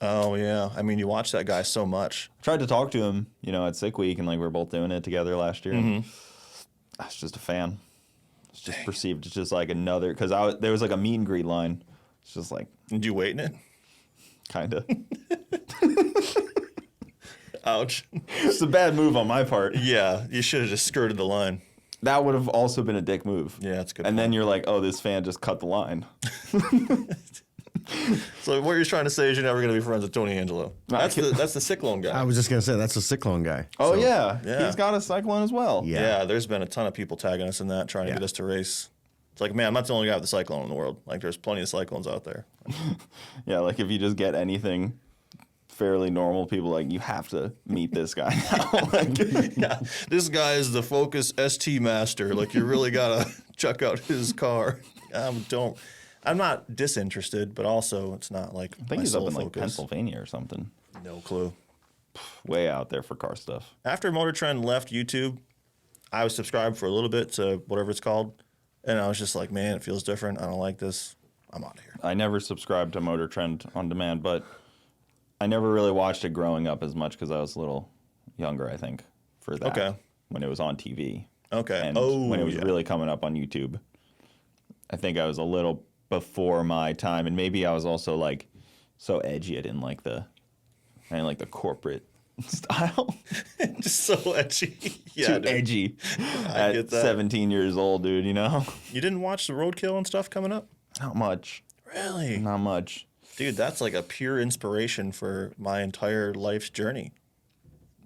oh yeah. I mean, you watch that guy so much. Tried to talk to him, you know, at Sick Week, and like we were both doing it together last year. I was just a fan. It's just perceived as just like another, because there was like a meet and greet line. It's just like Did you wait in it? kind of. Ouch. It's a bad move on my part. Yeah, you should have just skirted the line. That would have also been a dick move. Yeah, that's a good. And point. then you're like, oh, this fan just cut the line. So what you're trying to say is you're never going to be friends with Tony Angelo. That's the Cyclone guy. I was just gonna say that's a Cyclone guy. Oh, So, yeah. yeah. He's got a Cyclone as well. Yeah. Yeah, there's been a ton of people tagging us in that, trying to get us to race. It's like, man, I'm not the only guy with a Cyclone in the world. Like, there's plenty of Cyclones out there. Yeah, like if you just get anything fairly normal, people like, you have to meet this guy now. Like, Yeah, this guy is the Focus ST master. Like, you really gotta check out his car. I'm not disinterested, but also it's not like I think my he's up sole in like focus. Pennsylvania or something. No clue. Way out there for car stuff. After Motor Trend left YouTube, I was subscribed for a little bit to whatever it's called, and I was just like, man, it feels different. I don't like this. I'm out of here. I never subscribed to Motor Trend on demand, but I never really watched it growing up as much because I was a little younger, I think, for that. Okay. When it was on TV. Okay. And when it was really coming up on YouTube. I think I was a little before my time, and maybe I was also like so edgy. I didn't like the corporate style. Just so edgy. Yeah, Too dude. edgy. I get At that. 17 years old, dude, you know? You didn't watch the Roadkill and stuff coming up? Not much. Really? Not much. Dude, that's like a pure inspiration for my entire life's journey.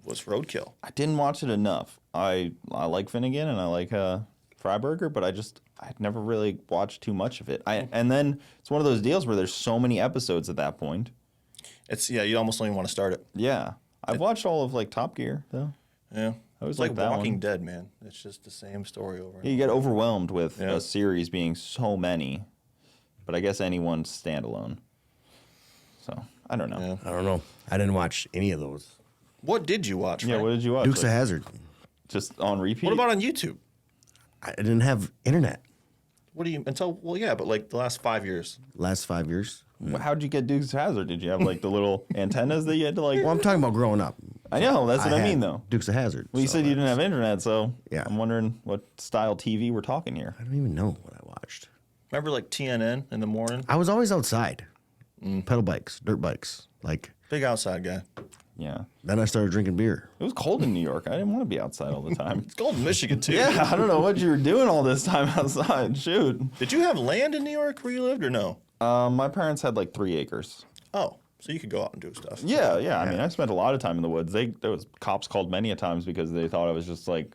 Was Roadkill. I didn't watch it enough. I like Finnegan and I like Freiberger, but I'd never really watched too much of it. And then it's one of those deals where there's so many episodes at that point. You almost don't even want to start it. Yeah. I've watched all of like Top Gear though. Yeah. I was It's like like that Walking one. Dead, man. It's just the same story over and You get overwhelmed with Yeah. a series being so many, but I guess anyone's standalone. So I don't know. Yeah. I don't know. I didn't watch any of those. What did you watch, Yeah, Frank? what did you watch? Dukes of Like, Hazzard. just on repeat? What about on YouTube? I didn't have internet What do you but like the last 5 years. last 5 years. How'd you get Dukes of Hazzard? Did you have like the little antennas that you had to like? Well, I'm talking about growing up. I know, that's what I had mean though. Dukes of Hazzard. Well, you so said you I- didn't have internet, so Yeah. I'm wondering what style TV we're talking here. I don't even know what I watched. Remember like TNN in the morning? I was always outside. Pedal bikes, dirt bikes. Like, Big outside guy. Yeah. then I started drinking beer. It was cold in New York. I didn't want to be outside all the time. It's cold in Michigan too. Yeah, I don't know what you were doing all this time outside. Shoot. Did you have land in New York where you lived or no? My parents had like 3 acres. Oh, so you could go out and do stuff. Yeah. I mean, I spent a lot of time in the woods. There was cops called many a times because they thought I was just like,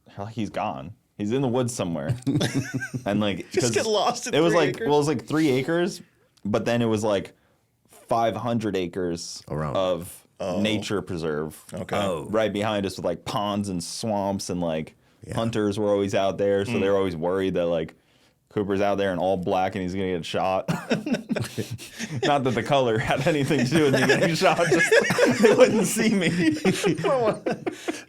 hell, he's gone. He's in the woods somewhere. And like, Just 'cause get lost in it was 3 like, acres? well, it was like 3 acres, but then it was like 500 acres Around. of nature preserve. Okay. Right behind us with like ponds and swamps and like Yeah. hunters were always out there. So they were always worried that like Cooper's out there in all black and he's going to get shot. Not that the color had anything to do with me getting shot. Just they wouldn't see me.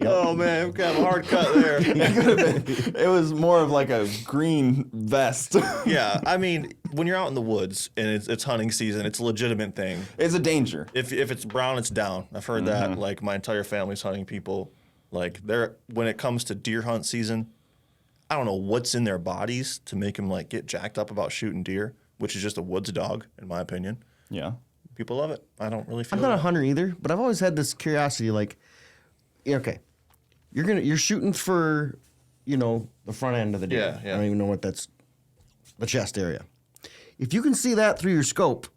Oh man, we got a hard cut there. It was more of like a green vest. Yeah, I mean, when you're out in the woods and it's hunting season, it's a legitimate thing. It's a danger. If it's brown, it's down. I've heard that. Like my entire family's hunting people. Like when it comes to deer hunt season, I don't know what's in their bodies to make them like get jacked up about shooting deer, which is just a woods dog, in my opinion. Yeah. People love it. I don't really feel I'm not a that. hunter either, but I've always had this curiosity. Like, yeah, okay, you're shooting for, the front end of the deer. Yeah, yeah. I don't even know what that's, the chest area. If you can see that through your scope,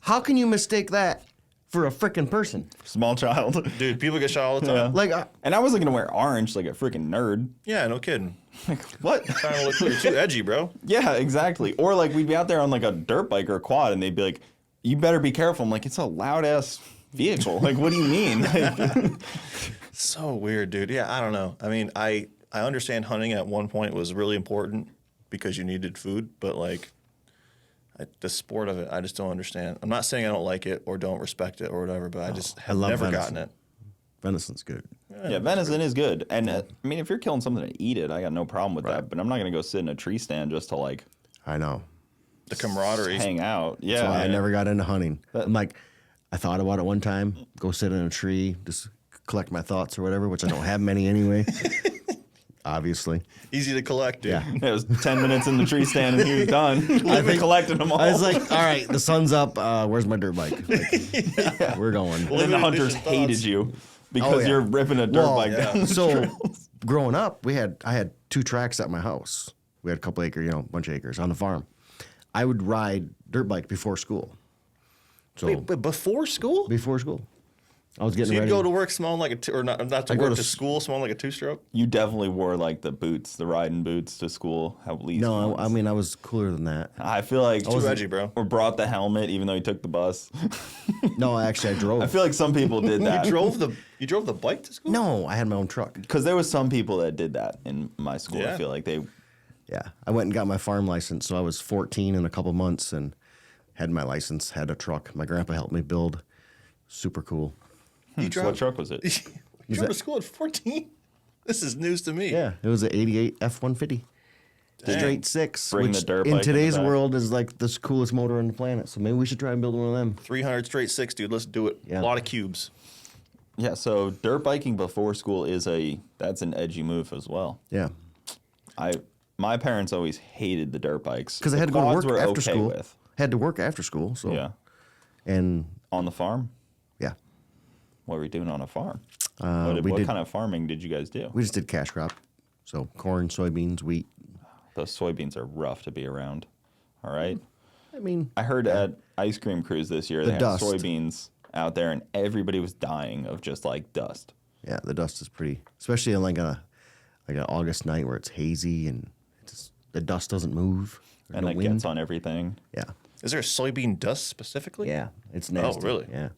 how can you mistake that for a frickin' person? Small child. Dude, people get shot all the time. Yeah. Like, And I wasn't going to wear orange like a freaking nerd. Yeah, no kidding. Like, what? Trying to look cool. You're too edgy, bro. Yeah, exactly. Or like we'd be out there on like a dirt bike or a quad and they'd be like, you better be careful. I'm like, it's a loud ass vehicle. Like, what do you mean? So weird, dude. Yeah, I don't know. I mean, I understand hunting at one point was really important because you needed food, but like the sport of it, I just don't understand. I'm not saying I don't like it or don't respect it or whatever, but I just have love never venison. gotten it. venison's good. Yeah, venison is good. And I mean, if you're killing something to eat it, I got no problem with that. But I'm not going to go sit in a tree stand just to like I know. The camaraderie. hang out. That's Yeah. why I never got into hunting. I'm like, I thought about it one time, go sit in a tree, just collect my thoughts or whatever, which I don't have many anyway. Obviously. Easy to collect, dude. Yeah. It was 10 minutes in the tree stand and he was done. I've been collecting them all. I was like, all right, the sun's up. Where's my dirt bike? Like, we're going. and then the hunters hated you because Oh, yeah. you're ripping a dirt Well, bike down the So trails. growing up, I had 2 tracks at my house. We had a couple acres, a bunch of acres on the farm. I would ride dirt bike before school. So Wait, but before school? before school, I was getting So you'd ready. go to work smelling like a two, or not to I go work to to s- school smelling like a two-stroke? You definitely wore like the boots, the riding boots to school at least. No, once. I mean I was cooler than that. I feel like Too edgy, bro. or brought the helmet even though he took the bus. No, actually I drove. I feel like some people did that. You drove the bike to school? No, I had my own truck. Because there was some people that did that in my school. Yeah. I feel like they. Yeah, I went and got my farm license. So I was 14 in a couple months and had my license. Had a truck. My grandpa helped me build. Super cool. You So drove, what truck was it? you drove to school at 14? This is news to me. Yeah, it was an '88 F-150. straight six, Bring which the dirt in bike in today's the back. world is like the coolest motor on the planet. So maybe we should try and build one of them. 300 straight six, dude. Let's do it. Yeah. A lot of cubes. Yeah, so dirt biking before school that's an edgy move as well. Yeah, My parents always hated the dirt bikes because I The had to go to quads work were after okay school. with. Had to work after school. So Yeah, and on the farm. yeah, What were we doing on a farm? we what did. kind of farming did you guys do? We just did cash crop, so corn, soybeans, wheat. Those soybeans are rough to be around. All right. I mean, I heard at ice cream cruise this year The they had dust. soybeans out there, and everybody was dying of just like dust. yeah, the dust is pretty, especially on like an August night where it's hazy and the dust doesn't move. There's And no it wind. gets on everything. Yeah, Is there soybean dust specifically? yeah, it's nasty. really? Yeah,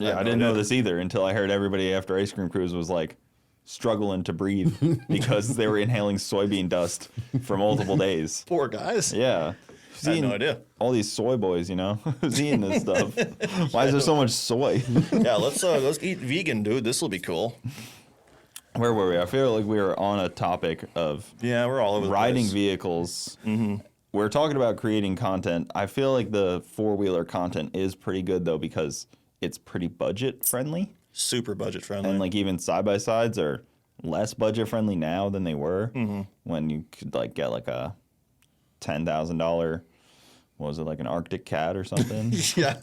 Yeah, I no didn't know idea. this either until I heard everybody after ice cream cruise was like struggling to breathe because they were inhaling soybean dust for multiple days. Poor guys. Yeah. I had no idea. All these soy boys, who's eating this stuff? Why is there so much soy? Yeah, let's eat vegan, dude. This will be cool. Where were we? I feel like we were on a topic of Yeah, we're all over the riding place. vehicles. We're talking about creating content. I feel like the four-wheeler content is pretty good though because it's pretty budget friendly, Super budget friendly. and like even side-by-sides are less budget friendly now than they were when you could like get like a $10,000. What was it, like an Arctic cat or something? yeah,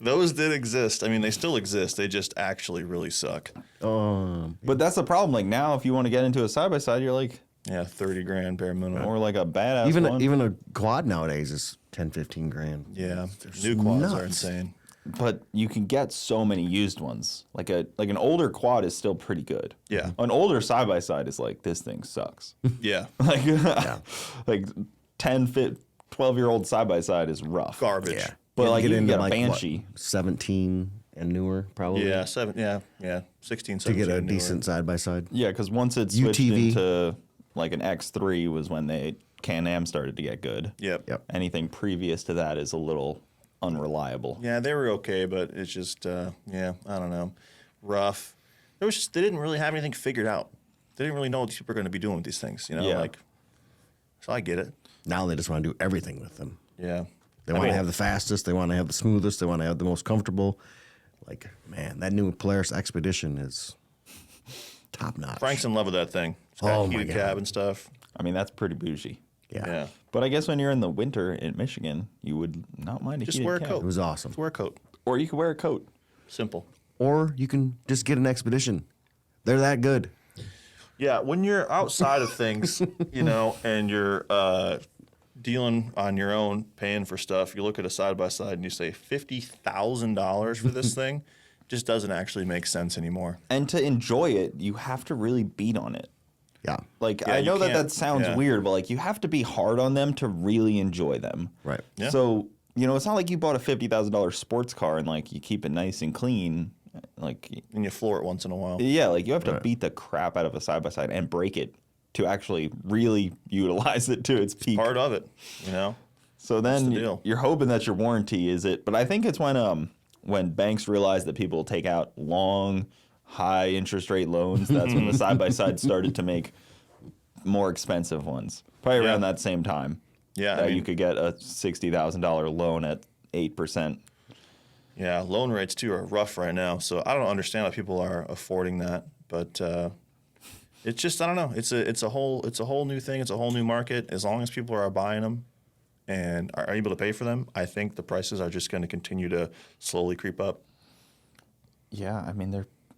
those did exist. I mean, they still exist. They just actually really suck. But that's the problem. Like now, if you want to get into a side-by-side, you're like, Yeah, 30 grand bare minimum. or like a badass one. even a quad nowadays is 10, 15 grand. Yeah, new quads are nuts. insane. But you can get so many used ones. Like an older quad is still pretty good. Yeah. An older side by side is like this thing sucks. Yeah, like like 10, 12-year-old side by side is rough. garbage. Yeah. But like you can into get a what, Banshee. 17 and newer, probably. Yeah, 16, 17. To get a newer. decent side by side. Yeah, because once it switched UTV. into like an X3 was when Can-Am started to get good. Yep. Anything previous to that is a little unreliable. Yeah, they were okay, but it's just, I don't know, rough. They didn't really have anything figured out. They didn't really know what these people are going to be doing with these things, Yeah. So I get it. Now they just want to do everything with them. Yeah. They want to have the fastest. They want to have the smoothest. They want to have the most comfortable. Like, man, that new Polaris Expedition is top notch. Frank's in love with that thing. It's got Oh, my heated God. cab and stuff. I mean, that's pretty bougie. Yeah. But I guess when you're in the winter in Michigan, you would not mind a Just heated wear a cab. coat. It was awesome. Just wear a coat. Or you could wear a coat. Simple. Or you can just get an Expedition. They're that good. Yeah, when you're outside of things, and you're dealing on your own, paying for stuff, you look at a side by side and you say $50,000 for this thing, just doesn't actually make sense anymore. And to enjoy it, you have to really beat on it. Yeah. Like, Yeah, I you know that can't- sounds yeah. weird, but like you have to be hard on them to really enjoy them. Right. Yeah. So, it's not like you bought a $50,000 sports car and like you keep it nice and clean. Like, And you floor it once in a while. yeah, like you have to Right. beat the crap out of a side by side and break it to actually really utilize it to its peak. Part of it, So then the deal. you're hoping that your warranty is it. But I think it's when banks realize that people take out long, high interest rate loans, that's when the side by side started to make more expensive ones. Probably around Yeah. that same time. Yeah, that I mean- you could get a $60,000 loan at 8%. Yeah, loan rates too are rough right now. So I don't understand how people are affording that, but it's just I don't know. It's a whole new thing. It's a whole new market. As long as people are buying them and are able to pay for them, I think the prices are just going to continue to slowly creep up. Yeah, I mean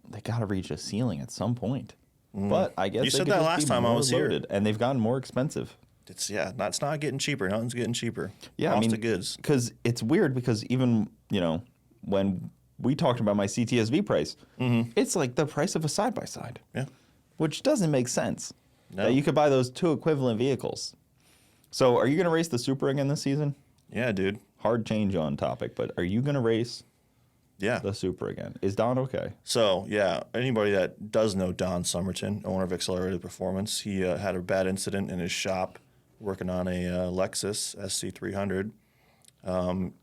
they got to reach a ceiling at some point. But I guess You they said could that just last be time I more was here. loaded, and they've gotten more expensive. It's not getting cheaper. Nothing's getting cheaper. Yeah, Cost I mean, of goods. because it's weird because even when we talked about my CTSV price, it's like the price of a side by side, Yeah. which doesn't make sense. No. That you could buy those two equivalent vehicles. So, are you going to race the Supra again this season? Yeah, dude. Hard change on topic, but are you going to race Yeah. the Supra again? Is Don okay? So, yeah, anybody that does know Don Somerton, owner of Accelerated Performance, he had a bad incident in his shop working on a Lexus SC300.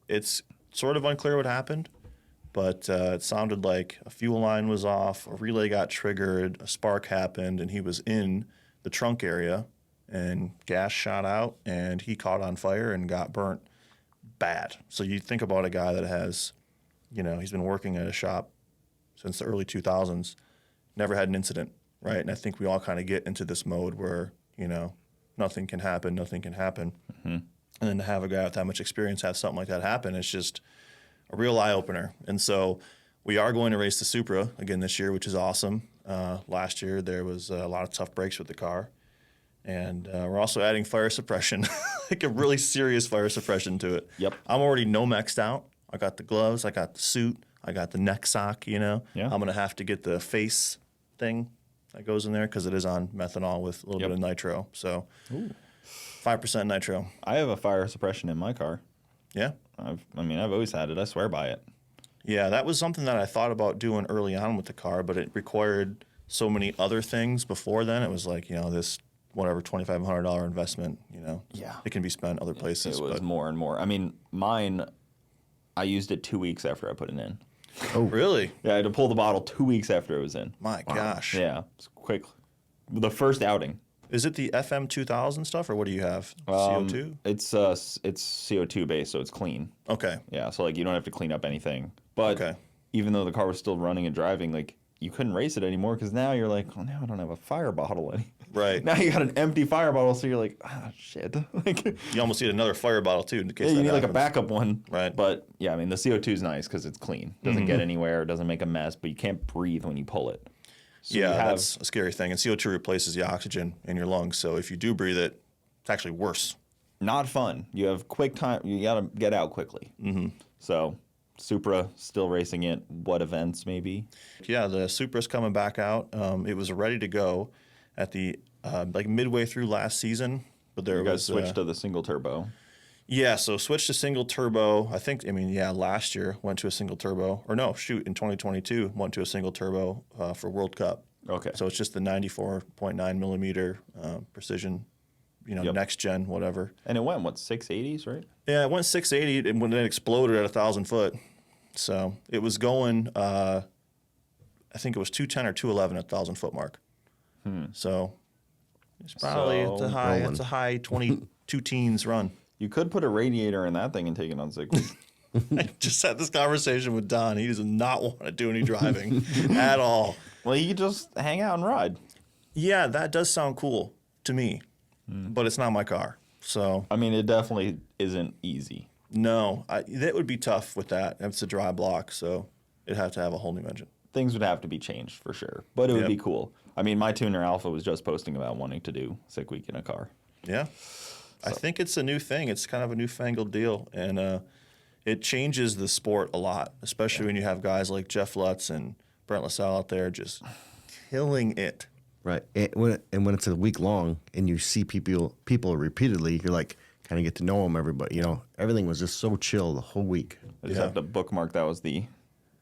It's sort of unclear what happened, but it sounded like a fuel line was off, a relay got triggered, a spark happened, and he was in the trunk area and gas shot out, and he caught on fire and got burnt bad. So you think about a guy that has, he's been working at a shop since the early 2000s, never had an incident, right? And I think we all kind of get into this mode where, nothing can happen. Mm-hmm. And then to have a guy with that much experience have something like that happen, it's just a real eye-opener. And so we are going to race the Supra again this year, which is awesome. Last year there was a lot of tough breaks with the car. And we're also adding fire suppression, like a really serious fire suppression to it. Yep. I'm already no-maxed out. I got the gloves, I got the suit, I got the neck sock, Yeah. I'm going to have to get the face thing that goes in there because it is on methanol with a little bit of nitro. So 5% nitro. I have a fire suppression in my car. Yeah? I've always had it. I swear by it. Yeah, that was something that I thought about doing early on with the car, but it required so many other things before then. It was like, this whatever $2,500 investment, Yeah. it can be spent other places. It was more and more. I mean, mine, I used it 2 weeks after I put it in. Oh, really? Yeah, I had to pull the bottle 2 weeks after it was in. My gosh. Yeah, it's quick. The first outing. Is it the FM2000 stuff, or what do you have? CO2? It's CO2 based, so it's clean. Okay. Yeah, so like you don't have to clean up anything. But even though the car was still running and driving, like you couldn't race it anymore because now you're like, oh, now I don't have a fire bottle any. Right. Now you got an empty fire bottle, so you're like, shit. Like, you almost need another fire bottle too in case you that need happens. like a backup one. Right. But yeah, I mean the CO2 is nice because it's clean. Doesn't get anywhere. Doesn't make a mess. But you can't breathe when you pull it. So that's a scary thing. And CO2 replaces the oxygen in your lungs. So if you do breathe it, it's actually worse. Not fun. You have quick time. You got to get out quickly. Mm-hmm. So Supra still racing it. What events maybe? Yeah, the Supra's coming back out. It was ready to go at the like midway through last season, but there You guys was switched to the single turbo. Yeah, so switched to single turbo. Last year went to a single turbo. Or no, shoot, in 2022 went to a single turbo for World Cup. Okay. So it's just the 94.9 millimeter precision, next gen, whatever. And it went, 680s, right? Yeah, it went 680 and when it exploded at 1,000 foot. So it was going, I think it was 210 or 211 at 1,000 foot mark. So it's probably it's a high 22 teens run. You could put a radiator in that thing and take it on 6. I just had this conversation with Don. He does not want to do any driving at all. Well, you could just hang out and ride. Yeah, that does sound cool to me, but it's not my car. So I mean, it definitely isn't easy. no, that would be tough with that. It's a dry block, so it'd have to have a whole new engine. Things would have to be changed for sure, but it would be cool. I mean, my tuner Alpha was just posting about wanting to do Sick Week in a car. Yeah. I think it's a new thing. It's kind of a newfangled deal, and it changes the sport a lot, especially when you have guys like Jeff Lutz and Brent LaSalle out there just killing it. Right. And when it's a week long and you see people repeatedly, you're like, kind of get to know them, everybody. Everything was just so chill the whole week. I just have to bookmark that was the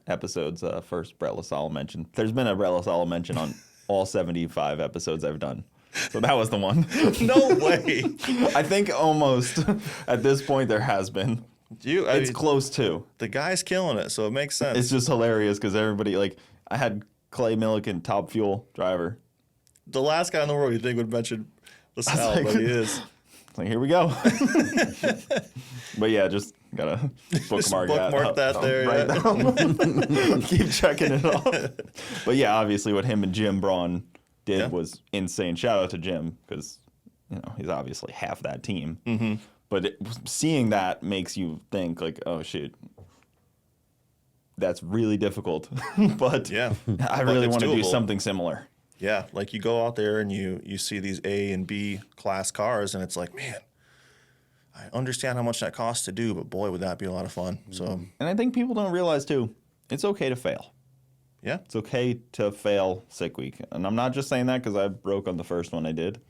episode's first Brett LaSalle mention. There's been a Brett LaSalle mention on all 75 episodes I've done. So that was the one. No way. I think almost at this point there has been. It's close to. The guy's killing it, so it makes sense. It's just hilarious because everybody, like, I had Clay Milliken, Top Fuel driver. The last guy in the world you think would mention LaSalle, like, but he is. It's like, here we go. But yeah, just gotta bookmark that there. Down. Keep checking it off. But yeah, obviously what him and Jim Braun did was insane. Shout out to Jim because he's obviously half that team. Mm-hmm. But seeing that makes you think like, oh shit, that's really difficult. But yeah, I really want to do something similar. Yeah, like you go out there and you see these A and B class cars, and it's like, man, I understand how much that costs to do, but boy, would that be a lot of fun. So, and I think people don't realize too, it's okay to fail. Yeah, it's okay to fail Sick Week, and I'm not just saying that because I broke on the first one I did.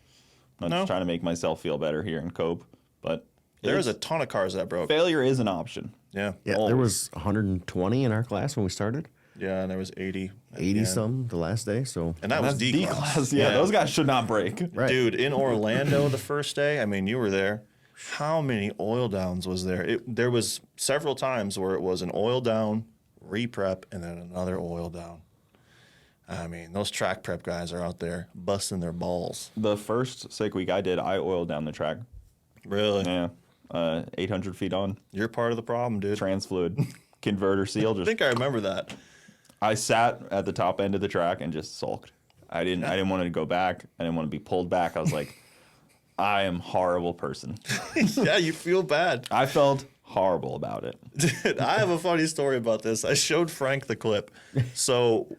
I'm not just trying to make myself feel better here in Cope, but there's a ton of cars that broke. Failure is an option. Yeah, always. There was 120 in our class when we started. Yeah, and there was 80. 80 some the last day. So and that was D class. Yeah, those guys should not break. Right. Dude, in Orlando the first day, I mean, you were there. How many oil downs was there? There was several times where it was an oil down, re-prep, and then another oil down. I mean, those track prep guys are out there busting their balls. The first sick week I did, I oiled down the track. Really? Yeah. 800 feet on. You're part of the problem, dude. Trans fluid. Converter seal. I think I remember that. I sat at the top end of the track and just sulked. I didn't want to go back. I didn't want to be pulled back. I was like, I am a horrible person. Yeah, you feel bad. I felt horrible about it. Dude, I have a funny story about this. I showed Frank the clip. So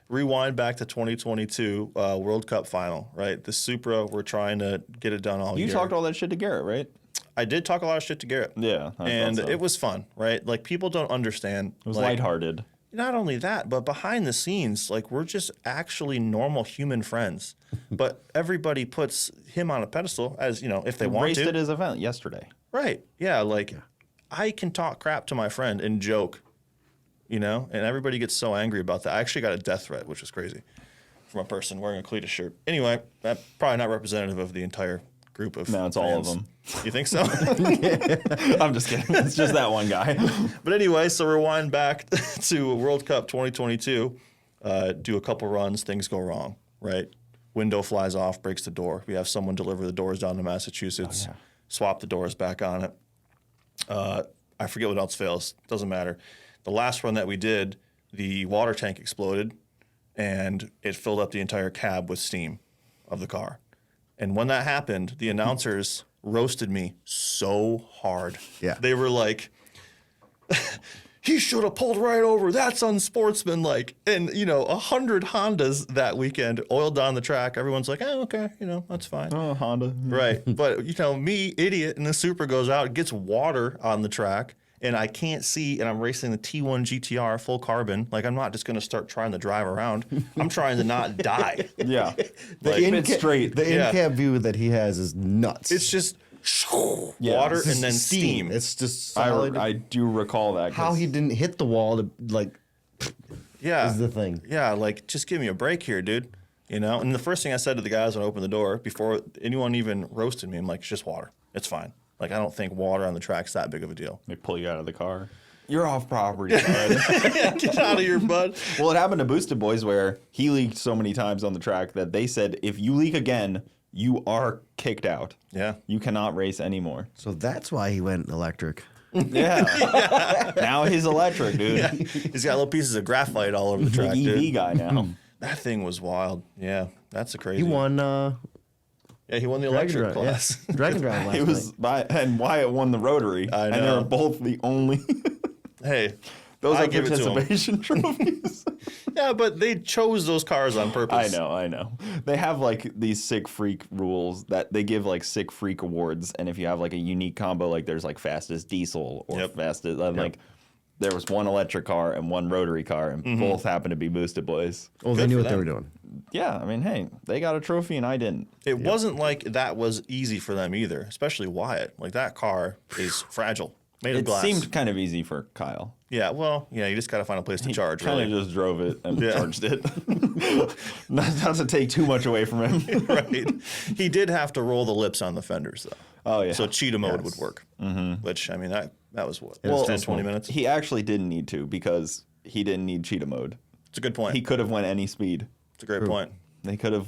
rewind back to 2022 World Cup final, right? The Supra, we're trying to get it done all year. You talked all that shit to Garrett, right? I did talk a lot of shit to Garrett. Yeah. And it was fun, right? Like, people don't understand. It was like, lighthearted. Not only that, but behind the scenes, like, we're just actually normal human friends. But everybody puts him on a pedestal, as, you know, if they want Raced to. at his event yesterday. Right. Yeah. Like, I can talk crap to my friend and joke, you know, and everybody gets so angry about that. I actually got a death threat, which was crazy, from a person wearing a Cletus shirt. Anyway, that's probably not representative of the entire group of No, it's fans. all of them. You think so? I'm just kidding. It's just that one guy. But anyway, so rewind back to World Cup 2022. Do a couple runs, things go wrong, right? Window flies off, breaks the door. We have someone deliver the doors down to Massachusetts, swap the doors back on it. I forget what else fails. Doesn't matter. The last run that we did, the water tank exploded, and it filled up the entire cab with steam of the car. And when that happened, the announcers roasted me so hard. Yeah. They were like, he should have pulled right over. That's unsportsmanlike. And, you know, 100 Hondas that weekend oiled down the track. Everyone's like, oh, okay, you know, that's fine. Oh, Honda. Right. But, you know, me, idiot, and the Supra goes out, gets water on the track, and I can't see, and I'm racing the T1 GTR full carbon. Like, I'm not just going to start trying to drive around. I'm trying to not die. Yeah. The Like, in it's straight. The Yeah. in-cab view that he has is nuts. It's just Yeah. water It's and then steam. It's just solid. I do recall that. 'cause How he didn't hit the wall to, like, Yeah. is the thing. Yeah, like, just give me a break here, dude. You know? And the first thing I said to the guys when I opened the door, before anyone even roasted me, I'm like, it's just water. It's fine. Like, I don't think water on the track's that big of a deal. They pull you out of the car. You're off property, bud. Get out of here, bud. Well, it happened to Boosted Boys where he leaked so many times on the track that they said, if you leak again, you are kicked out. Yeah. You cannot race anymore. So that's why he went electric. Yeah. Now he's electric, dude. Yeah. He's got little pieces of graphite all over the track, Big EV dude. guy now. That thing was wild. Yeah, that's a crazy. He won Yeah, he won the Dragon electric Drive. class. Yeah. Dragon Drive last It was night. and Wyatt won the rotary. I And they know. were both the only. Hey, Those I are give it to him. participation trophies. Yeah, but they chose those cars on purpose. I know. They have like these sick freak rules that they give like sick freak awards, and if you have like a unique combo, like there's like fastest diesel or Yep. fastest, like there was one electric car and one rotary car, and both happened to be Boosted Boys. Oh, they Good knew for what they them. were doing. Yeah, I mean, hey, they got a trophy and I didn't. It wasn't like that was easy for them either, especially Wyatt. Like, that car is fragile, made of It glass. seemed kind of easy for Kyle. Yeah, well, yeah, you just got to find a place to charge, Kind really. of just drove it and Yeah. charged it. not to take too much away from him. Right. He did have to roll the lips on the fenders, though. Oh yeah. So cheetah mode would work. Which, I mean, that was what? was 10, still 20 smooth. minutes? He actually didn't need to because he didn't need cheetah mode. It's a good point. He could have went any speed. It's a great point. They could have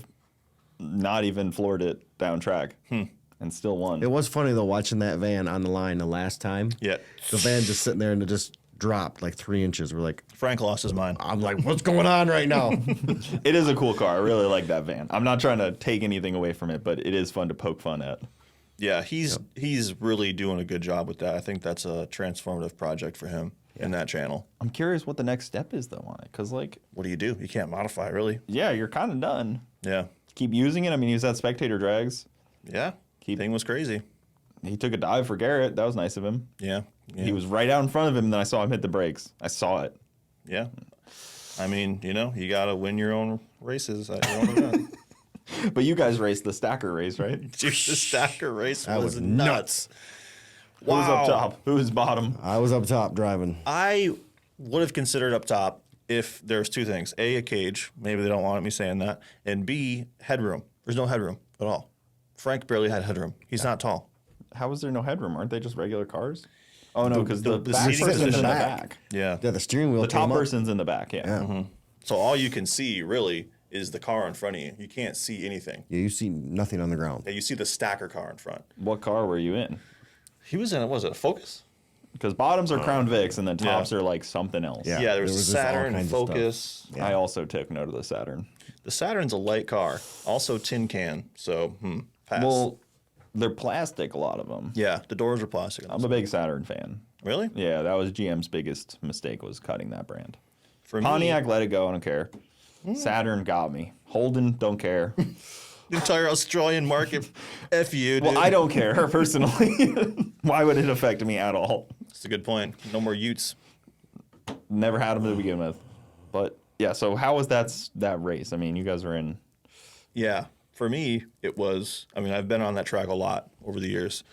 not even floored it down track and still won. It was funny, though, watching that van on the line the last time. Yeah. The van just sitting there and it just dropped like 3 inches. We're like, Frank lost his mind. I'm like, what's going on right now? It is a cool car. I really like that van. I'm not trying to take anything away from it, but it is fun to poke fun at. Yeah, he's really doing a good job with that. I think that's a transformative project for him in that channel. I'm curious what the next step is though on it, because like, What do? You can't modify, really. yeah, you're kind of done. Yeah. Keep using it. I mean, he was at spectator drags. Yeah. Thing was crazy. He took a dive for Garrett. That was nice of him. Yeah. He was right out in front of him, and then I saw him hit the brakes. I saw it. Yeah. I mean, you know, you got to win your own races at your own event. But you guys raced the stacker race, right? Dude, the stacker race That was was nuts. Who was up top? Who was bottom? I was up top driving. I would have considered up top if there's two things. A cage. Maybe they don't want me saying that. And B, headroom. There's no headroom at all. Frank barely had headroom. He's not tall. How was there no headroom? Aren't they just regular cars? Oh no, because the the back seating person's in the position- back. Yeah. Yeah, the steering wheel The came top up. person's in the back. Yeah. Yeah. So all you can see really is the car in front of you. You can't see anything. Yeah, you see nothing on the ground. Yeah, you see the stacker car in front. What car were you in? He was in, was it a Focus? Because bottoms are Crown Vics and then tops are like something else. Yeah. Yeah, there was just a all Saturn, kinds of Focus. Yeah. I also took note of the Saturn. The Saturn's a light car, also tin can. So, pass. Well, they're plastic, a lot of them. Yeah, the doors are plastic. I'm a big Saturn fan. Really? Yeah, that was GM's biggest mistake was cutting that brand. For Pontiac, let it go. I don't care. Saturn got me. Holden, don't care. the entire Australian market, F you, dude. Well, I don't care personally. Why would it affect me at all? That's a good point. No more Utes. Never had them to begin with. But yeah, so how was that race? I mean, you guys were in. Yeah, for me, it was. I mean, I've been on that track a lot over the years,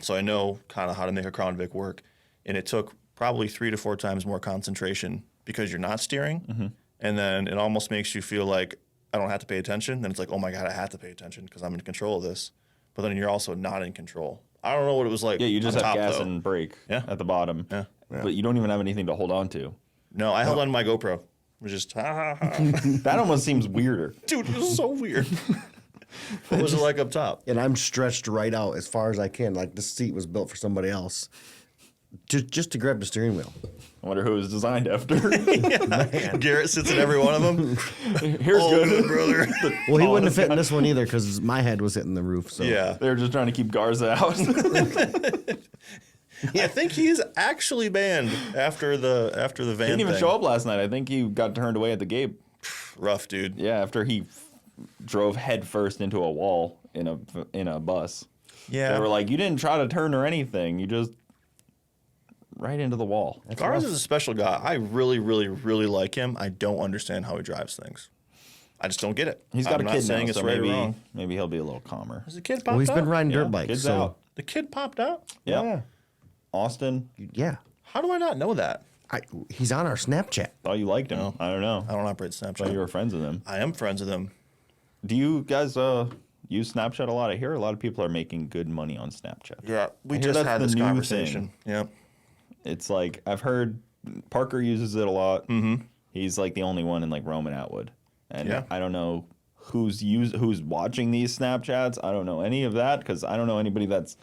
so I know kind of how to make a Crown Vic work. And it took probably 3 to 4 times more concentration because you're not steering, and then it almost makes you feel like I don't have to pay attention. Then it's like, oh my god, I have to pay attention because I'm in control of this. But then you're also not in control. I don't know what it was like. Yeah, you just on have top, gas though. and brake Yeah. at the bottom. Yeah. But you don't even have anything to hold on to. No, I held on to my GoPro. It was just ha ha ha. That almost seems weirder. Dude, it was so weird. What was it like up top? And I'm stretched right out as far as I can. Like this seat was built for somebody else, just to grab the steering wheel. I wonder who it was designed after. Garrett sits in every one of them. Here's Oh, good, brother. Well, he wouldn't have fit in this one either because my head was hitting the roof. So Yeah. They were just trying to keep Garza out. I think he's actually banned after the van Didn't even thing. show up last night. I think he got turned away at the gate. Rough, dude. Yeah, after he drove headfirst into a wall in a bus. Yeah. They were like, you didn't try to turn or anything. You just right into the wall. Garza is a special guy. I really, really, really like him. I don't understand how he drives things. I just don't get it. He's got I'm a not kid saying now, it's so right or maybe wrong. maybe he'll be a little calmer. Has the kid popped well, he's out? been riding dirt Yeah, bikes. kid's So out. The kid popped out? Yeah. Austin, yeah, How do I not know that? he's on our Snapchat. thought you liked him. No. I don't know. I don't operate Thought Snapchat. you were friends with him. I am friends with him. Do you guys use Snapchat a lot? I hear a lot of people are making good money on Snapchat. Yeah, we I hear just that's had the this new conversation. thing. Yeah. It's like I've heard Parker uses it a lot. Mm-hmm. He's like the only one in like Rome and Atwood, and Yeah. I don't know who's watching these Snapchats. I don't know any of that because I don't know anybody that's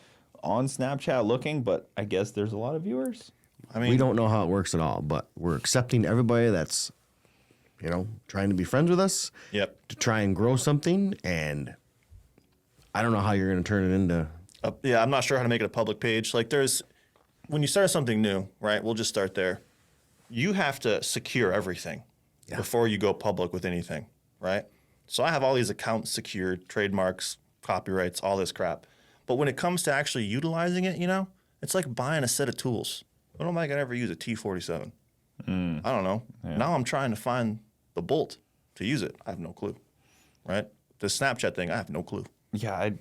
on Snapchat looking. But I guess there's a lot of viewers. I mean, We don't know how it works at all, but we're accepting everybody that's, trying to be friends with us. Yep. To try and grow something, and I don't know how you're going to turn it into. Yeah, I'm not sure how to make it a public page. Like when you start something new, right? We'll just start there. You have to secure everything before you go public with anything, right? So I have all these accounts secured, trademarks, copyrights, all this crap. But when it comes to actually utilizing it, it's like buying a set of tools. When am I going to ever use a T47? I don't know. Yeah. Now I'm trying to find the bolt to use it. I have no clue, right? The Snapchat thing, I have no clue. Yeah, I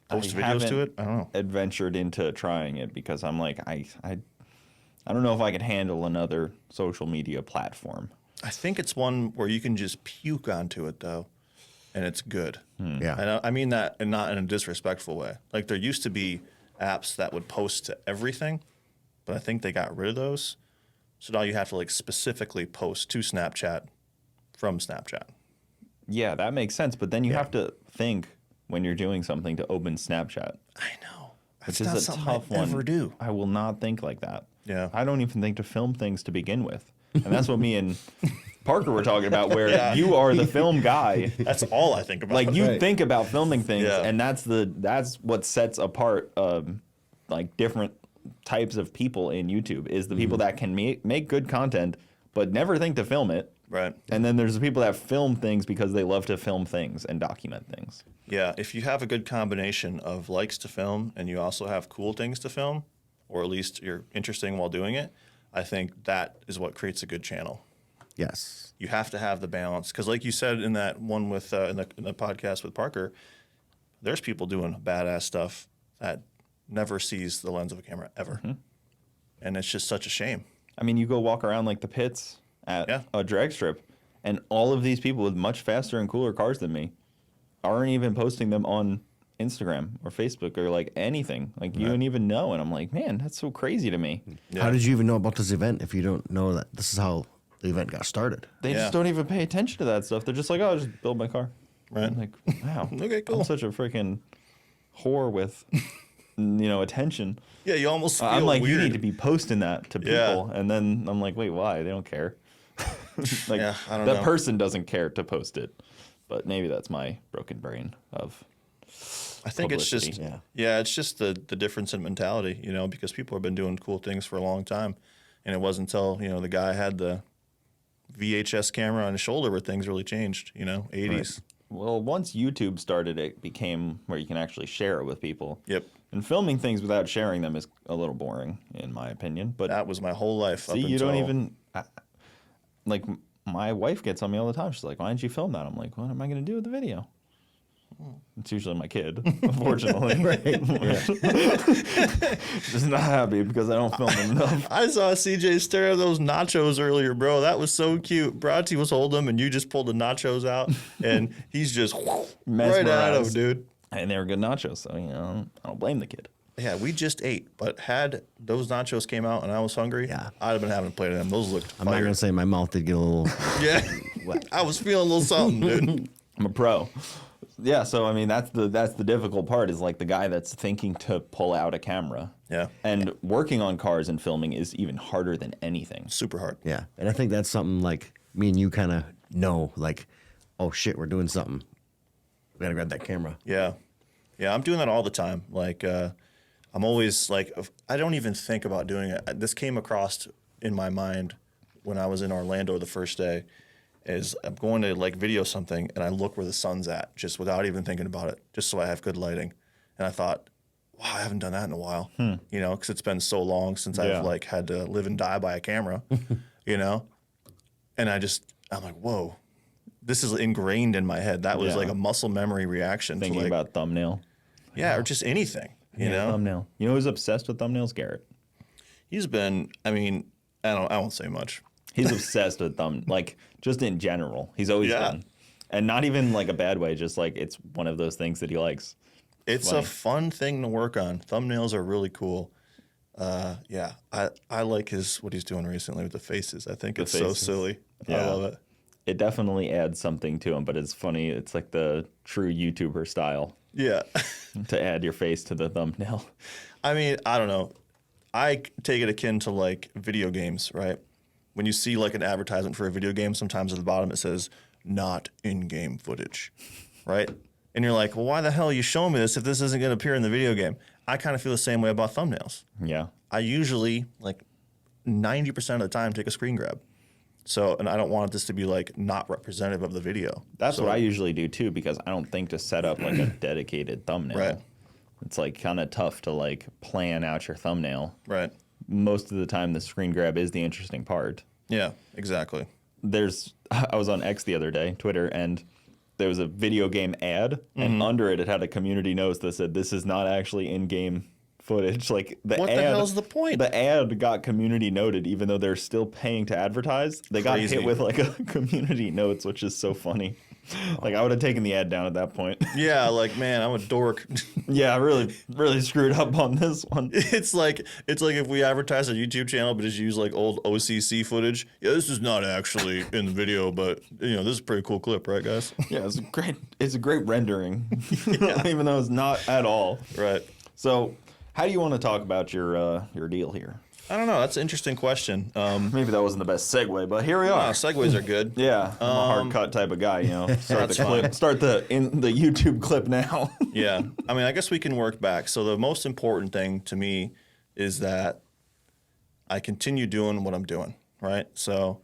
Post videos haven't to it? I don't know. adventured into trying it because I'm like I don't know if I could handle another social media platform. I think it's one where you can just puke onto it though, and it's good. Yeah. And I mean that, and not in a disrespectful way. Like there used to be apps that would post to everything, but I think they got rid of those. So now you have to like specifically post to Snapchat from Snapchat. Yeah, that makes sense. But then you have to think when you're doing something to open Snapchat, I know. which That's is not a something tough I one. ever do. I will not think like that. Yeah. I don't even think to film things to begin with. And that's what me and Parker were talking about, where Yeah. you are the film guy. That's all I think about. Like you Right. think about filming things, Yeah. and that's what sets apart like different types of people in YouTube is the people that can make good content but never think to film it. Right. And then there's the people that film things because they love to film things and document things. Yeah, if you have a good combination of likes to film and you also have cool things to film, or at least you're interesting while doing it, I think that is what creates a good channel. Yes. You have to have the balance because, like you said in that one with in the podcast with Parker, there's people doing badass stuff that never sees the lens of a camera ever, and it's just such a shame. I mean, you go walk around like the pits at a drag strip, and all of these people with much faster and cooler cars than me aren't even posting them on Instagram or Facebook or like anything. Like you don't even know. And I'm like, man, that's so crazy to me. Yeah. How did you even know about this event if you don't know that this is how the event got started. They just don't even pay attention to that stuff. They're just like, oh, I'll just build my car. Right. I'm like, wow. Okay, cool. I'm such a freaking whore with, attention. Yeah, you almost feel I'm like, weird. you need to be posting that to people. Yeah. And then I'm like, wait, why? They don't care. Like, Yeah, I don't that know. person doesn't care to post it. But maybe that's my broken brain of I think it's just publicity. it's just the difference in mentality, because people have been doing cool things for a long time, and it wasn't until the guy had the VHS camera on his shoulder where things really changed. 80s. Well, once YouTube started, it became where you can actually share it with people. Yep, And filming things without sharing them is a little boring, in my opinion. But that was my whole life. see, you don't even like. My wife gets on me all the time. She's like, "Why didn't you film that?" I'm like, "What am I going to do with the video?" It's usually my kid, unfortunately. She's not happy because I don't film them enough. I saw CJ stare at those nachos earlier, bro. That was so cute. Bronte was holding them, and you just pulled the nachos out, and he's just right at him, Mesmerized. dude. And they were good nachos, so I don't blame the kid. Yeah, we just ate, but had those nachos came out and I was hungry, Yeah. I'd have been having a plate of them. Those looked I'm not fire. gonna say my mouth did get a little. Yeah, I was feeling a little something, dude. I'm a pro. Yeah, so I mean that's the difficult part is like the guy that's thinking to pull out a camera. Yeah. And working on cars and filming is even harder than anything. Super hard. Yeah, and I think that's something like me and you kind of know, like, oh shit, we're doing something. We gotta grab that camera. Yeah. Yeah, I'm doing that all the time. Like, I'm always like, I don't even think about doing it. This came across in my mind when I was in Orlando the first day, is I'm going to like video something and I look where the sun's at just without even thinking about it, just so I have good lighting. And I thought, wow, I haven't done that in a while, because it's been so long since Yeah. I've like had to live and die by a camera, And I'm like, whoa, this is ingrained in my head. That was Yeah. like a muscle memory reaction. Thinking to like, about thumbnail. yeah, or just anything, Thumbnail. You know who's obsessed with thumbnails? Garrett. He's been, I won't say much. He's obsessed with like just in general. He's always Yeah. been. And not even like a bad way, just like it's one of those things that he likes. It's funny. a fun thing to work on. Thumbnails are really cool. Yeah, I like what he's doing recently with the faces. I think it's so faces. silly. I Yeah. love it. It definitely adds something to him, but it's funny. It's like the true YouTuber style Yeah. to add your face to the thumbnail. I mean, I don't know. I take it akin to like video games, right? When you see like an advertisement for a video game, sometimes at the bottom it says not in-game footage, right? And you're like, well, why the hell are you showing me this if this isn't going to appear in the video game? I kind of feel the same way about thumbnails. Yeah. I usually, like 90% of the time, take a screen grab. So, and I don't want this to be like not representative of the video. That's So- what I usually do too, because I don't think to set up like a dedicated thumbnail. Right. It's like kind of tough to like plan out your thumbnail. Right. Most of the time, the screen grab is the interesting part. Yeah, exactly. I was on X the other day, Twitter, and there was a video game ad, and under it had a community note that said, "This is not actually in-game footage." Like What the hell's the point? The ad got community noted, even though they're still paying to advertise. They got Crazy. hit with like a community notes, which is so funny. Like I would have taken the ad down at that point. Yeah, like, man, I'm a dork. Yeah, I really screwed up on this one. It's like if we advertise a YouTube channel but just use like old OCC footage. Yeah, this is not actually in the video, but this is a pretty cool clip, right, guys? Yeah, it's a great rendering, even though it's not at all. Right. So, how do you want to talk about your deal here? I don't know. That's an interesting question. Maybe that wasn't the best segue, but here we are. Segues are good. Yeah, I'm a hard cut type of guy. Start the That's fine. clip. Start the YouTube clip now. Yeah. I mean, I guess we can work back. So the most important thing to me is that I continue doing what I'm doing, right? So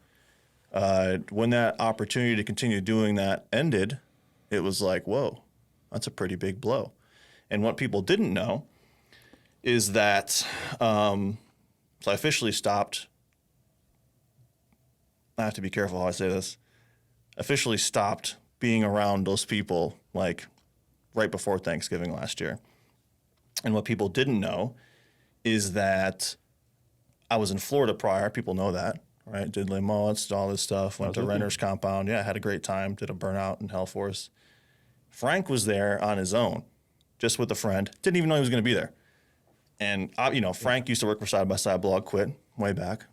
when that opportunity to continue doing that ended, it was like, whoa, that's a pretty big blow. And what people didn't know is that so I officially stopped. I have to be careful how I say this. Officially stopped being around those people like right before Thanksgiving last year. And what people didn't know is that I was in Florida prior. People know that, right? Did Les Mullets, all this stuff. Went to Renter's Compound. Yeah, had a great time. Did a burnout in Hellforce. Frank was there on his own, just with a friend. Didn't even know he was going to be there. And, Frank used to work for Side by Side Blog, quit way back.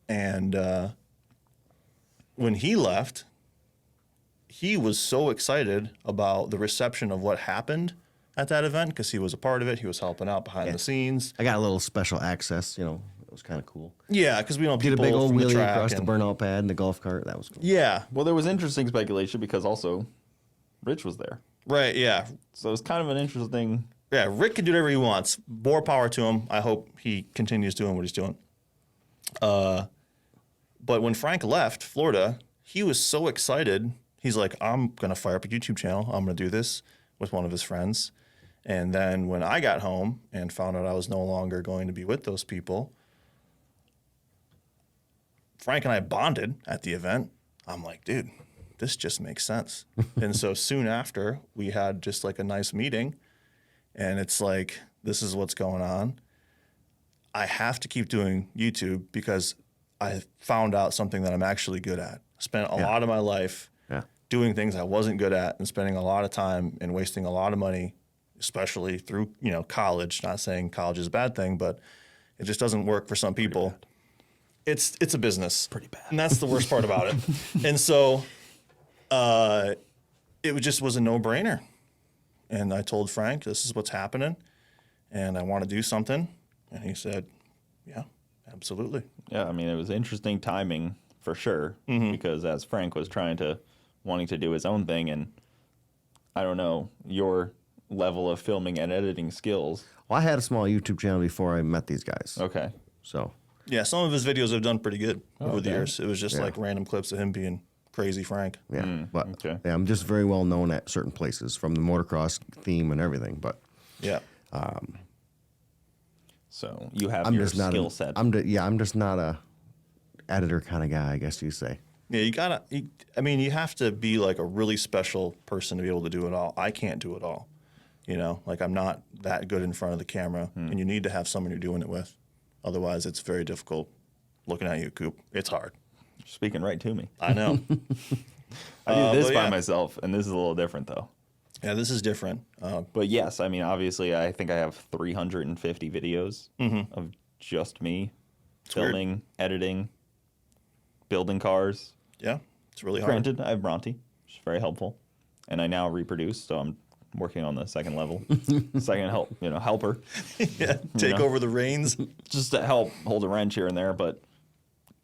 And when he left, he was so excited about the reception of what happened at that event because he was a part of it. He was helping out behind the scenes. I got a little special access, It was kind of cool. Yeah, because we know Did a people big old from the wheelie track across the and- burnout pad in the golf cart. That was cool. Yeah, Well, there was interesting speculation because also Rich was there. right, yeah. So it's kind of an interesting. Yeah, Rick can do whatever he wants. More power to him. I hope he continues doing what he's doing. But when Frank left Florida, he was so excited. He's like, I'm going to fire up a YouTube channel. I'm going to do this with one of his friends. And then when I got home and found out I was no longer going to be with those people, Frank and I bonded at the event. I'm like, dude, this just makes sense. And so soon after, we had just like a nice meeting. And it's like, this is what's going on. I have to keep doing YouTube because I found out something that I'm actually good at. Spent a lot of my life doing things I wasn't good at and spending a lot of time and wasting a lot of money, especially through, college. Not saying college is a bad thing, but it just doesn't work for some people. It's a business. Pretty bad. And that's the worst part about it. And so it just was a no-brainer. And I told Frank, this is what's happening, and I want to do something. And he said, yeah, absolutely. Yeah, I mean, it was interesting timing for sure because as Frank was wanting to do his own thing, and I don't know, your level of filming and editing skills. Well, I had a small YouTube channel before I met these guys. Okay. So, Yeah, some of his videos have done pretty good over the okay. years. It was just like random clips of him being crazy Frank. yeah. But okay. yeah, I'm just very well known at certain places from the motocross theme and everything. But Yeah. So you have I'm your just not skill set. I'm just not a editor kind of guy, I guess you say. Yeah, you have to be like a really special person to be able to do it all. I can't do it all. Like I'm not that good in front of the camera, and you need to have someone you're doing it with. Otherwise, it's very difficult looking at you, Coop. It's hard. Speaking right to me. I know. I do this but by yeah. myself, and this is a little different though. Yeah, this is different. But yes, I mean, obviously, I think I have 350 videos of just me weird. filming, editing, building cars. Yeah, it's really hard. Granted, I have Bronte, which is very helpful, and I now reproduce, so I'm working on the second level, helper, Yeah, take over the reins. just to help hold a wrench here and there. But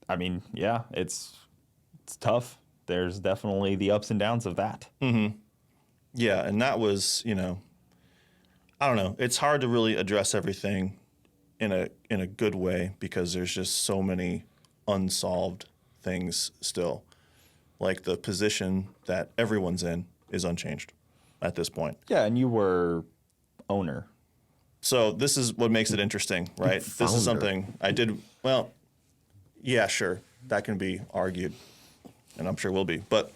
I mean, yeah, it's tough. There's definitely the ups and downs of that. Yeah, and that was, I don't know. It's hard to really address everything in a good way because there's just so many unsolved things still. Like the position that everyone's in is unchanged at this point. Yeah, and you were owner. So this is what makes it interesting, right? This Founder. is something I did. Well, yeah, sure, that can be argued, and I'm sure will be. But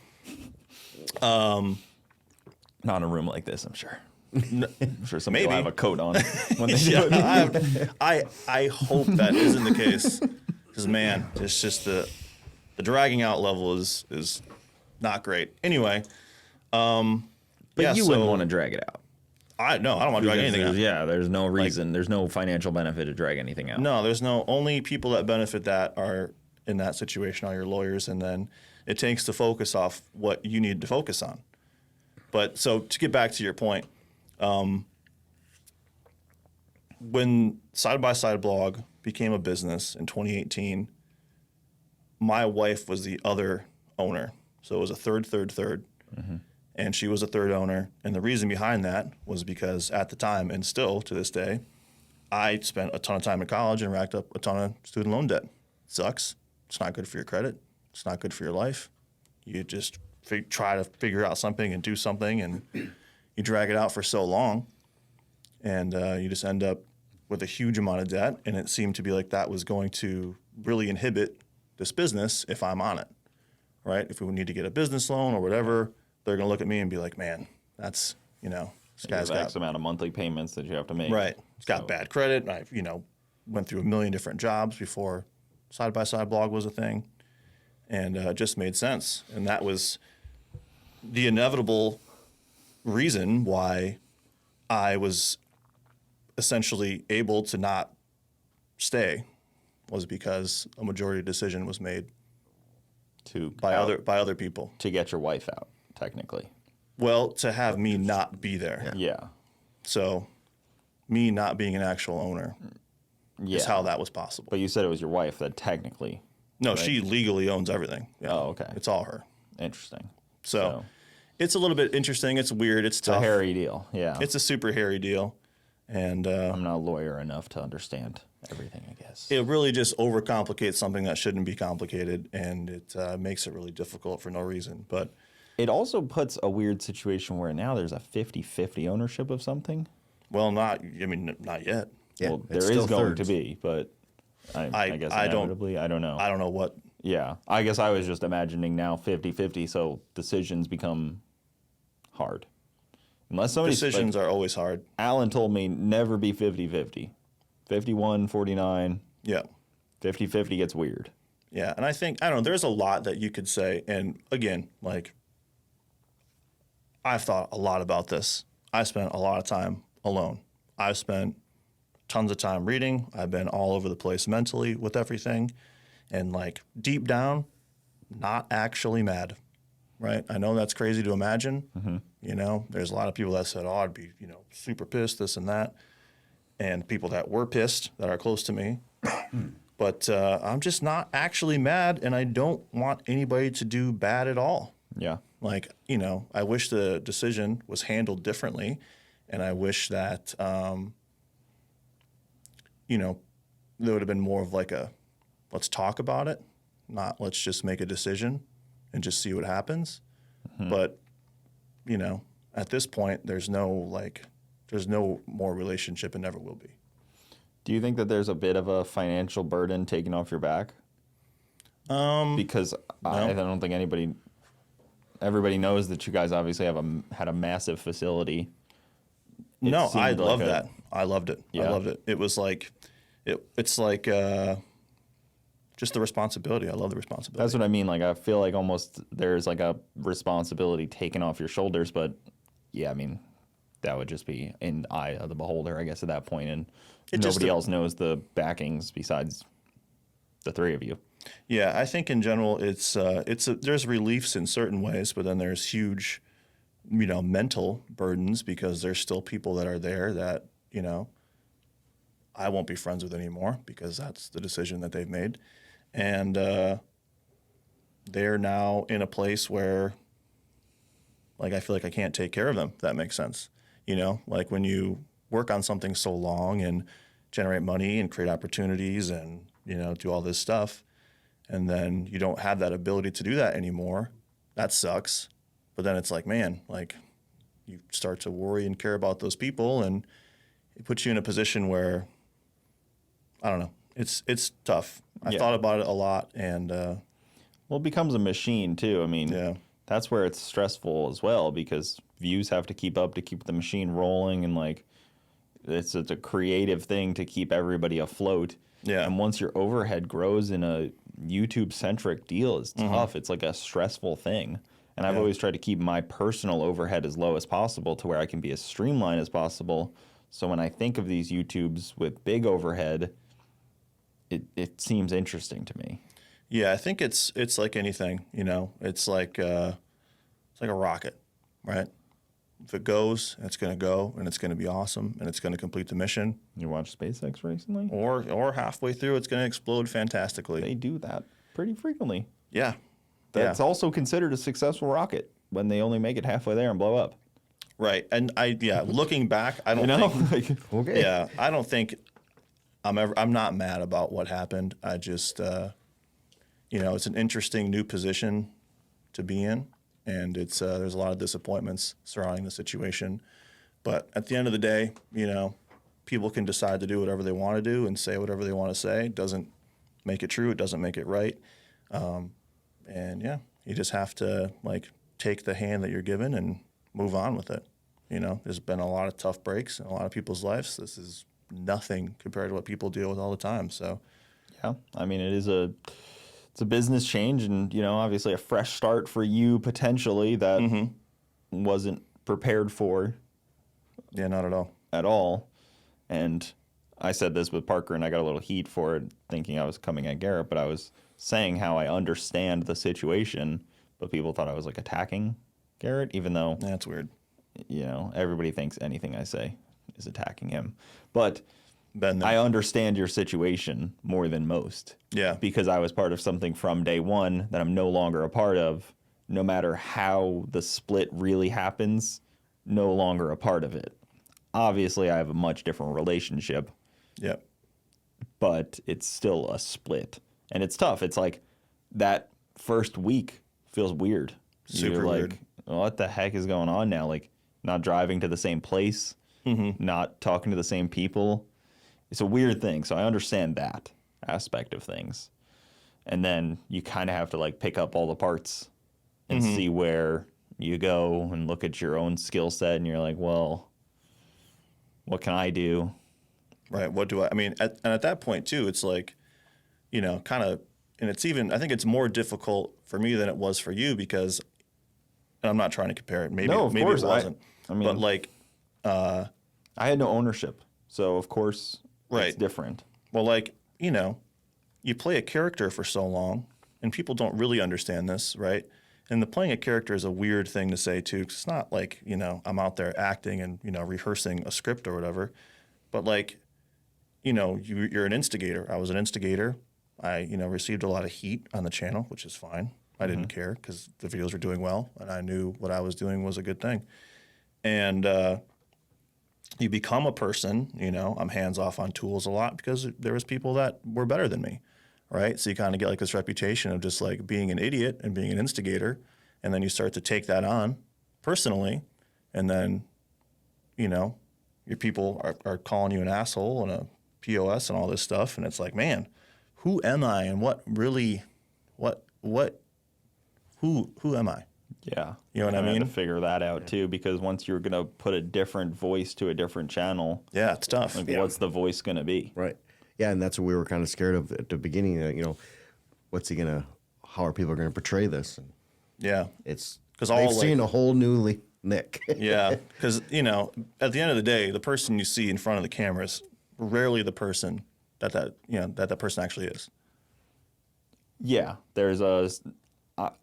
Not in a room like this, I'm sure. I'm sure somebody will maybe. have a coat on when they do yeah, it. I hope that isn't the case, because man, it's just the dragging out level is not great. Anyway, But yeah, you so wouldn't want to drag it out. I don't want to drag anything out. Yeah, there's no reason. There's no financial benefit to drag anything out. No, there's no only people that benefit that are in that situation are your lawyers, and then it takes the focus off what you need to focus on. But so to get back to your point, when Side by Side Blog became a business in 2018, my wife was the other owner. So it was a third. And she was a third owner. And the reason behind that was because at the time, and still to this day, I spent a ton of time in college and racked up a ton of student loan debt. Sucks. It's not good for your credit. It's not good for your life. You just try to figure out something and do something, and you drag it out for so long, and you just end up with a huge amount of debt. And it seemed to be like that was going to really inhibit this business if I'm on it, right? If we need to get a business loan or whatever, they're going to look at me and be like, man, that's, this You guy's have got X amount of monthly payments that you have to make. right. It's got So- bad credit. I, went through a million different jobs before Side by Side Blog was a thing, and it just made sense. And that was the inevitable reason why I was essentially able to not stay, was because a majority decision was made by other people. to get your wife out, technically. Well, to have me not be there. Yeah. So me not being an actual owner Yeah. is how that was possible. But you said it was your wife that technically. No, right? she legally owns everything. Yeah. Oh, okay. It's all her. Interesting. So it's a little bit interesting. It's weird. It's It's a tough. hairy deal. Yeah. It's a super hairy deal. And I'm not a lawyer enough to understand everything, I guess. it really just overcomplicates something that shouldn't be complicated. And it makes it really difficult for no reason. But It also puts a weird situation where now there's a 50-50 ownership of something. well, not yet. Yeah, Well, it's there is still going thirds. to be, but I guess I don't- inevitably, I don't know. I don't know what. Yeah. I guess I was just imagining now 50-50, so decisions become hard. Unless somebody's Decisions are always hard. Alan told me never be 50-50. 51-49, Yeah. 50-50 gets weird. Yeah. And I think, I don't know, there's a lot that you could say. And again, like, I've thought a lot about this. I spent a lot of time alone. I've spent tons of time reading. I've been all over the place mentally with everything. And like deep down, not actually mad, right? I know that's crazy to imagine. You know, there's a lot of people that said, oh, I'd be, super pissed, this and that. And people that were pissed that are close to me. But I'm just not actually mad, and I don't want anybody to do bad at all. Yeah. Like, I wish the decision was handled differently, and I wish that, there would have been more of like a, let's talk about it, not let's just make a decision and just see what happens. But, at this point, there's no more relationship and never will be. Do you think that there's a bit of a financial burden taken off your back? Because I don't think everybody knows that you guys obviously had a massive facility. No, I seemed like loved a- that. I loved it. I Yeah. loved it. It was like, it's like just the responsibility. I love the responsibility. That's what I mean. Like, I feel like almost there's like a responsibility taken off your shoulders, but yeah, I mean, that would just be in the eye of the beholder, I guess, at that point, and nobody else knows the backings besides the three of you. Yeah, I think in general, there's reliefs in certain ways, but then there's huge, mental burdens because there's still people that are there that, I won't be friends with anymore because that's the decision that they've made. And they're now in a place where, like, I feel like I can't take care of them, if that makes sense. Like when you work on something so long and generate money and create opportunities and, do all this stuff, and then you don't have that ability to do that anymore, that sucks. But then it's like, man, like you start to worry and care about those people, and it puts you in a position where, I don't know, it's tough. I Yeah. thought about it a lot, and Well, it becomes a machine too. I mean, yeah. that's where it's stressful as well because views have to keep up to keep the machine rolling, and like it's a creative thing to keep everybody afloat. Yeah. And once your overhead grows in a YouTube centric deal, it's tough. It's like a stressful thing. And I've Yeah. always tried to keep my personal overhead as low as possible to where I can be as streamlined as possible. So when I think of these YouTubes with big overhead, it seems interesting to me. Yeah, I think it's like anything, It's like a rocket, right? If it goes, it's going to go, and it's going to be awesome, and it's going to complete the mission. You watched SpaceX recently? Or halfway through, it's going to explode fantastically. They do that pretty frequently. Yeah, That's also considered a successsul rocket when they only make it halfway there and blow up. right. And looking back, I don't think, Like, Okay. yeah, I don't think I'm not mad about what happened. I just, it's an interesting new position to be in. And it's there's a lot of disappointments surrounding the situation, but at the end of the day, people can decide to do whatever they want to do and say whatever they want to say. It doesn't make it true. It doesn't make it right. And yeah, you just have to like take the hand that you're given and move on with it. There's been a lot of tough breaks in a lot of people's lives. This is nothing compared to what people deal with all the time. So yeah, I mean, it's a business change, and obviously a fresh start for you potentially that wasn't prepared for yeah, not at all. at all. And I said this with Parker, and I got a little heat for it, thinking I was coming at Garrett, but I was saying how I understand the situation, but people thought I was like attacking Garrett, even though, That's weird. everybody thinks anything I say is attacking him. But Been there. I understand your situation more than most. Yeah. Because I was part of something from day one that I'm no longer a part of, no matter how the split really happens, no longer a part of it. Obviously, I have a much different relationship, Yep. but it's still a split. And it's tough. It's like that first week feels weird. Super You're like, weird. what the heck is going on now? Like, not driving to the same place, not talking to the same people. It's a weird thing. So I understand that aspect of things. And then you kind of have to like pick up all the parts and see where you go and look at your own skill set. And you're like, well, what can I do? Right. What do I mean, and at that point too, it's like, kind of, and it's even, I think it's more difficult for me than it was for you because, and I'm not trying to compare it. Maybe, No, of maybe course, it wasn't. I mean, but like, I had no ownership. So of course Right. it's different. well, like, you play a character for so long and people don't really understand this, right? And the playing a character is a weird thing to say too, 'cause it's not like, I'm out there acting and, rehearsing a script or whatever. But like, you're an instigator. I was an instigator. I, received a lot of heat on the channel, which is fine. I didn't care because the videos were doing well and I knew what I was doing was a good thing. And you become a person, I'm hands off on tools a lot because there was people that were better than me, right? So you kind of get like this reputation of just like being an idiot and being an instigator. And then you start to take that on personally. And then, your people are calling you an asshole and a POS and all this stuff. And it's like, man, who am I and what really, who am I? Yeah. You know what I had mean? to figure that out too, because once you're going to put a different voice to a different channel, Yeah, it's tough. like what's the voice going to be? Right. Yeah, and that's what we were kind of scared of at the beginning. How are people going to portray this? And Yeah. it's 'Cause they've all, seen like- a whole new Nick. Yeah, because at the end of the day, the person you see in front of the camera is rarely the person that person actually is. Yeah.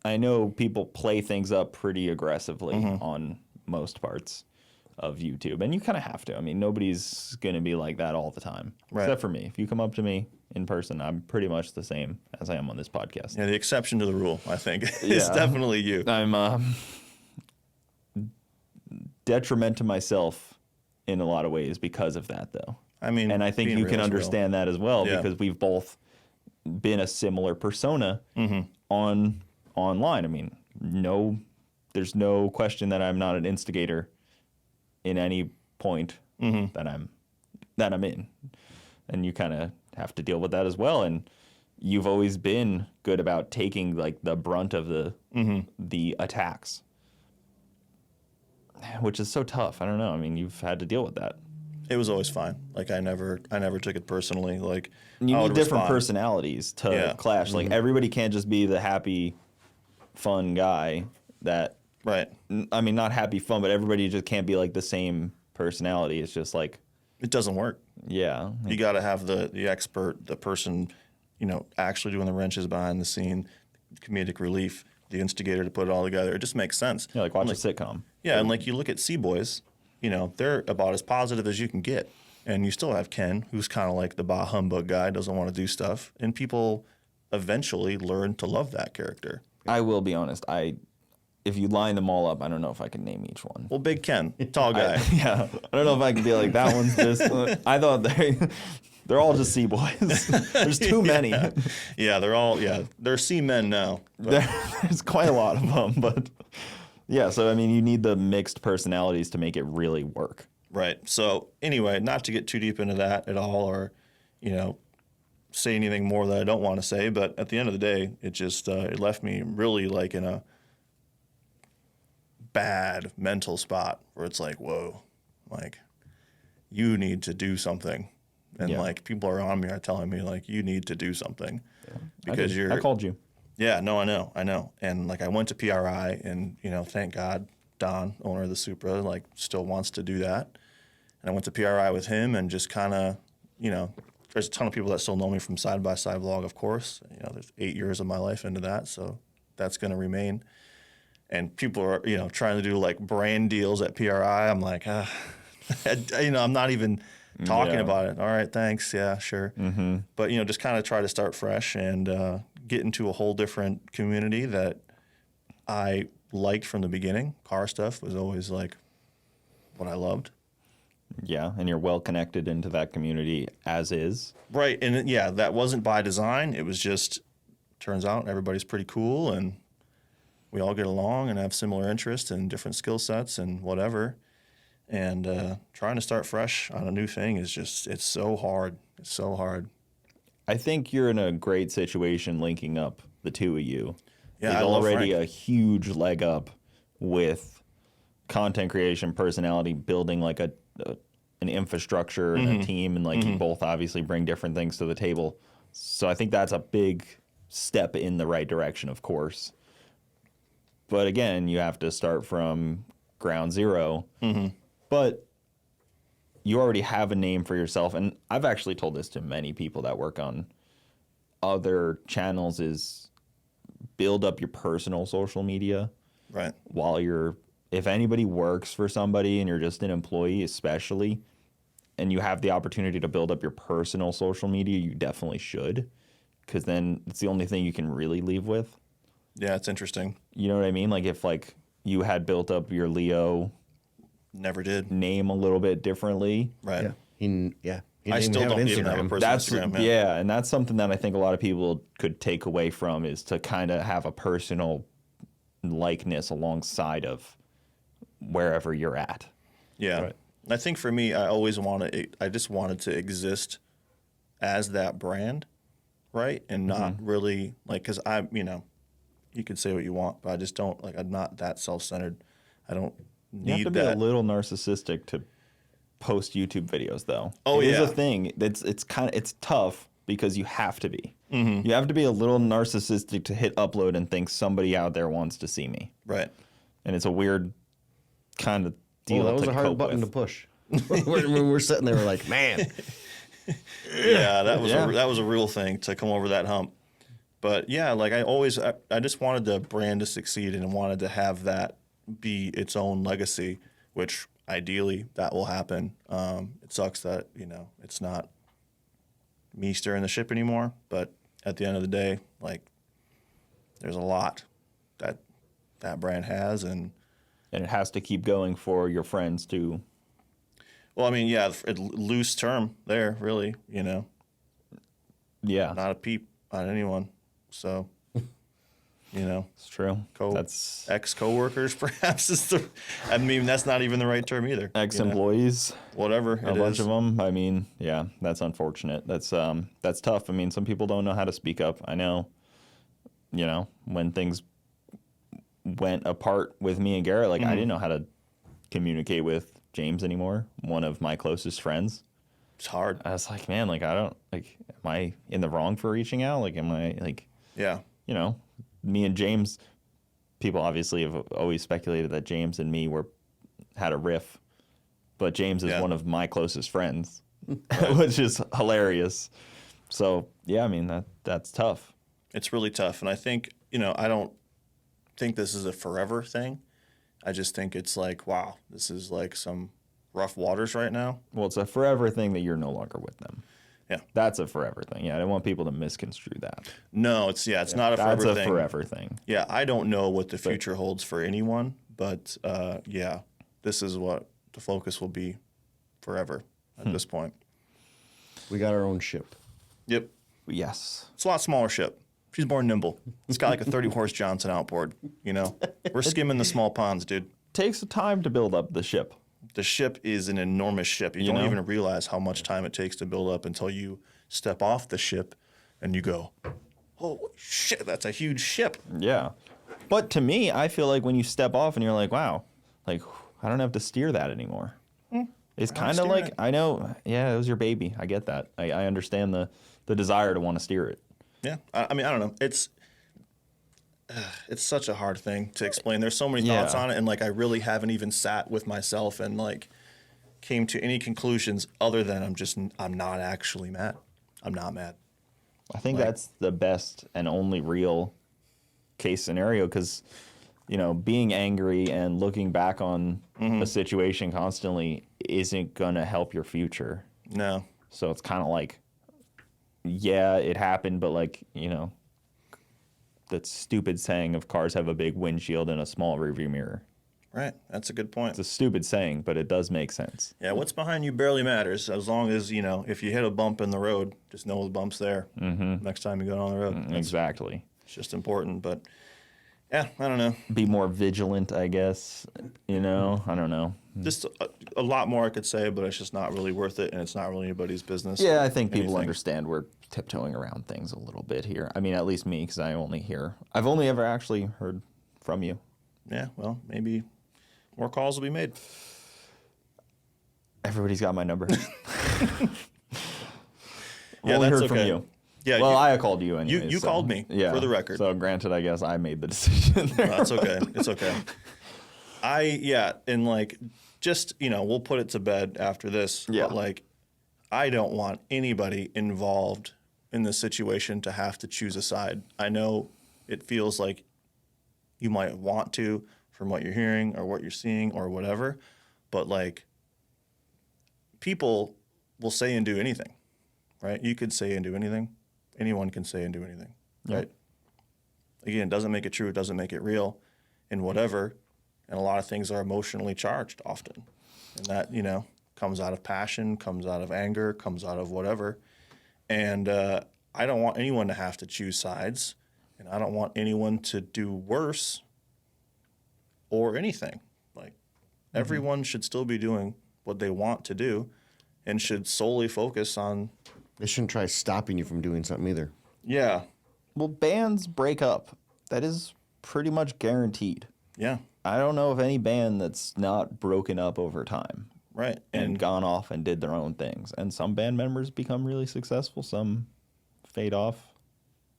I know people play things up pretty aggressively on most parts of YouTube, and you kind of have to. I mean, nobody's going to be like that all the time, Right. except for me. If you come up to me in person, I'm pretty much the same as I am on this podcast. Yeah, the exception to the rule, I think, is Yeah. definitely you. I'm detriment to myself in a lot of ways because of that, though. I mean, And I think being you real can is real. understand that as well Yeah. because we've both been a similar persona online. I mean, there's no question that I'm not an instigator in any point that I'm in, and you kind of have to deal with that as well. And you've always been good about taking like the brunt of the attacks, which is so tough. I don't know. I mean, you've had to deal with that. It was always fine. Like I never took it personally. Like You I need would different respond. personalities to Yeah. clash. Like everybody can't just be the happy, fun guy that. Right. I mean, not happy fun, but everybody just can't be like the same personality. It's just like, It doesn't work. yeah, You got to have the expert, the person, actually doing the wrenches behind the scene, comedic relief, the instigator to put it all together. It just makes sense. yeah, like watch a sitcom. Yeah, and like you look at C-Boys, they're about as positive as you can get. And you still have Ken, who's kind of like the bah humbug guy, doesn't want to do stuff. And people eventually learn to love that character. I will be honest. If you line them all up, I don't know if I can name each one. Well, Big Ken, tall guy. Yeah, I don't know if I can be like that one's this. I thought they're all just C boys. There's too many. Yeah, they're C-men now. There's quite a lot of them, but yeah. So I mean, you need the mixed personalities to make it really work. Right. So anyway, not to get too deep into that at all or, say anything more that I don't want to say, but at the end of the day, it just it left me really like in a bad mental spot where it's like, whoa, like you need to do something. And Yeah. like people around me are telling me like you need to do something because I called you. yeah, no, I know. And like I went to PRI and, thank God Don, owner of the Supra, like still wants to do that. And I went to PRI with him and just kind of, there's a ton of people that still know me from Side by Side Vlog, of course. You know, there's 8 years of my life into that, so that's going to remain. And people are, you know, trying to do like brand deals at PRI. I'm like, you know, I'm not even talking about it. All right, thanks. Yeah, sure. Mm-hmm. But, you know, just kind of try to start fresh and get into a whole different community that I liked from the beginning. Car stuff was always like what I loved. Yeah, and you're well connected into that community as is. Right, and yeah, that wasn't by design. It was just, turns out everybody's pretty cool and we all get along and have similar interests and different skill sets and whatever. And trying to start fresh on a new thing is just, it's so hard. It's so hard. I think you're in a great situation linking up the two of you. Yeah, There's I love already Frank. a huge leg up with content creation, personality, building like an infrastructure and a team, and like you both obviously bring different things to the table. So I think that's a big step in the right direction, of course. But again, you have to start from ground zero. But you already have a name for yourself. And I've actually told this to many people that work on other channels is build up your personal social media. Right. While you're, if anybody works for somebody and you're just an employee especially, and you have the opportunity to build up your personal social media, you definitely should. Because then it's the only thing you can really leave with. Yeah, it's interesting. You know what I mean? Like if like you had built up your Leo Never did. name a little bit differently. Right. Yeah. He I didn't still have an don't even have a Instagram. personal That's Instagram. yeah, and that's something that I think a lot of people could take away from is to kind of have a personal likeness alongside of wherever you're at. Yeah. Right. I think for me, I just wanted to exist as that brand, right? And not really like, because you know, you could say what you want, but I just don't, like, I'm not that self-centered. I don't You have need to be that. a little narcissistic to post YouTube videos, though. Oh, It is yeah. a thing. It's tough because you have to be. You have to be a little narcissistic to hit upload and think somebody out there wants to see me. Right. And it's a weird kind of deal Well, that was to a hard cope button with. to push. when we're sitting there, we're like, man, Yeah, that was Yeah. that was a real thing to come over that hump. But yeah, like I just wanted the brand to succeed and wanted to have that be its own legacy, which ideally that will happen. It sucks that, you know, it's not me steering the ship anymore, but at the end of the day, like there's a lot that that brand has, and And it has to keep going for your friends to. well, I mean, yeah, loose term there, really, you know, Yeah, not a peep on anyone. So, you know, it's true. Co- That's ex-coworkers perhaps is the, I mean, that's not even the right term either. you know. ex-employees. Whatever A bunch of them. I mean, yeah, that's unfortunate. That's tough. I mean, some people don't know how to speak up. I know, you know, when things went apart with me and Garrett, like I didn't know how to communicate with James anymore, one of my closest friends. It's hard. I was like, man, like I don't like, am I in the wrong for reaching out? Like, am I like, Yeah. you know, me and James, people obviously have always speculated that James and me had a riff, but James is Yeah. one of my closest friends, which is hilarious. So yeah, I mean that's tough. It's really tough. And I think, you know, I don't think this is a forever thing. I just think it's like, wow, this is like some rough waters right now. Well, it's a forever thing that you're no longer with them. Yeah. That's a forever thing. Yeah, I don't want people to misconstrue that. No, it's not a That's forever a thing. forever thing. Yeah, I don't know what the future holds for anyone, but yeah, this is what the focus will be forever at this point. we got our own ship. Yep. Yes. It's a lot smaller ship. She's more nimble. It's got like a 30-horse Johnson outboard, you know? We're skimming the small ponds, dude. Takes time to build up the ship. The ship is an enormous ship. You don't know? even realize how much time it takes to build up until you step off the ship and you go, holy shit, that's a huge ship. Yeah. But to me, I feel like when you step off and you're like, wow, like I don't have to steer that anymore. It's kind of steering like, it. I know, yeah, it was your baby. I get that. I understand the desire to want to steer it. Yeah, I mean, I don't know. It's such a hard thing to explain. There's so many thoughts Yeah. on it, and like I really haven't even sat with myself and like came to any conclusions other than I'm not actually Matt. I'm not mad. I think that's the best and only real case scenario because, you know, being angry and looking back on a situation constantly isn't going to help your future. No. So it's kind of like, yeah, it happened, but like, you know, that stupid saying of cars have a big windshield and a small rearview mirror. Right. That's a good point. It's a stupid saying, but it does make sense. Yeah, what's behind you barely matters as long as, you know, if you hit a bump in the road, just know the bump's there next time you go down the road. Exactly. It's just important. But, yeah, I don't know. Be more vigilant, I guess. You know, I don't know. Just a lot more I could say, but it's just not really worth it, and it's not really anybody's business. Yeah, I think people anything. understand we're tiptoeing around things a little bit here. I mean, at least me, because I've only ever actually heard from you. Yeah, well, maybe more calls will be made. Everybody's got my number. Yeah, only that's heard from okay. you. Yeah, Well, I called you anyway. you called me, for the record. So granted, I guess I made the decision there. No, it's okay. It's okay. And like, just, you know, we'll put it to bed after this. Yeah. But like, I don't want anybody involved in this situation to have to choose a side. I know it feels like you might want to from what you're hearing or what you're seeing or whatever, but like, people will say and do anything, right? You could say and do anything. Anyone can say and do anything, right? Again, it doesn't make it true. It doesn't make it real and whatever. And a lot of things are emotionally charged often. And that, you know, comes out of passion, comes out of anger, comes out of whatever. And I don't want anyone to have to choose sides. And I don't want anyone to do worse or anything. Like, everyone should still be doing what they want to do and should solely focus on. They shouldn't try stopping you from doing something either. Yeah. Well, bands break up. That is pretty much guaranteed. Yeah. I don't know of any band that's not broken up over time. Right. And gone off and did their own things. And some band members become really successful. Some fade off,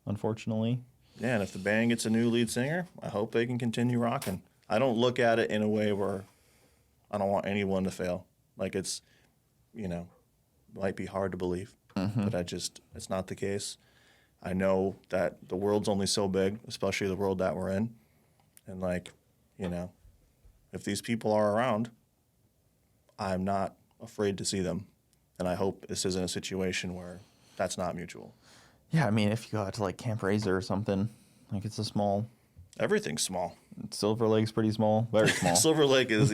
unfortunately. Yeah, and if the band gets a new lead singer, I hope they can continue rocking. I don't look at it in a way where I don't want anyone to fail. Like, it's, you know, might be hard to believe, but it's not the case. I know that the world's only so big, especially the world that we're in. And like, you know, if these people are around, I'm not afraid to see them. And I hope this isn't a situation where that's not mutual. Yeah, I mean, if you go out to like Camp Razor or something, like it's a small. Everything's small. Silver Lake's pretty small, very small. Silver Lake is,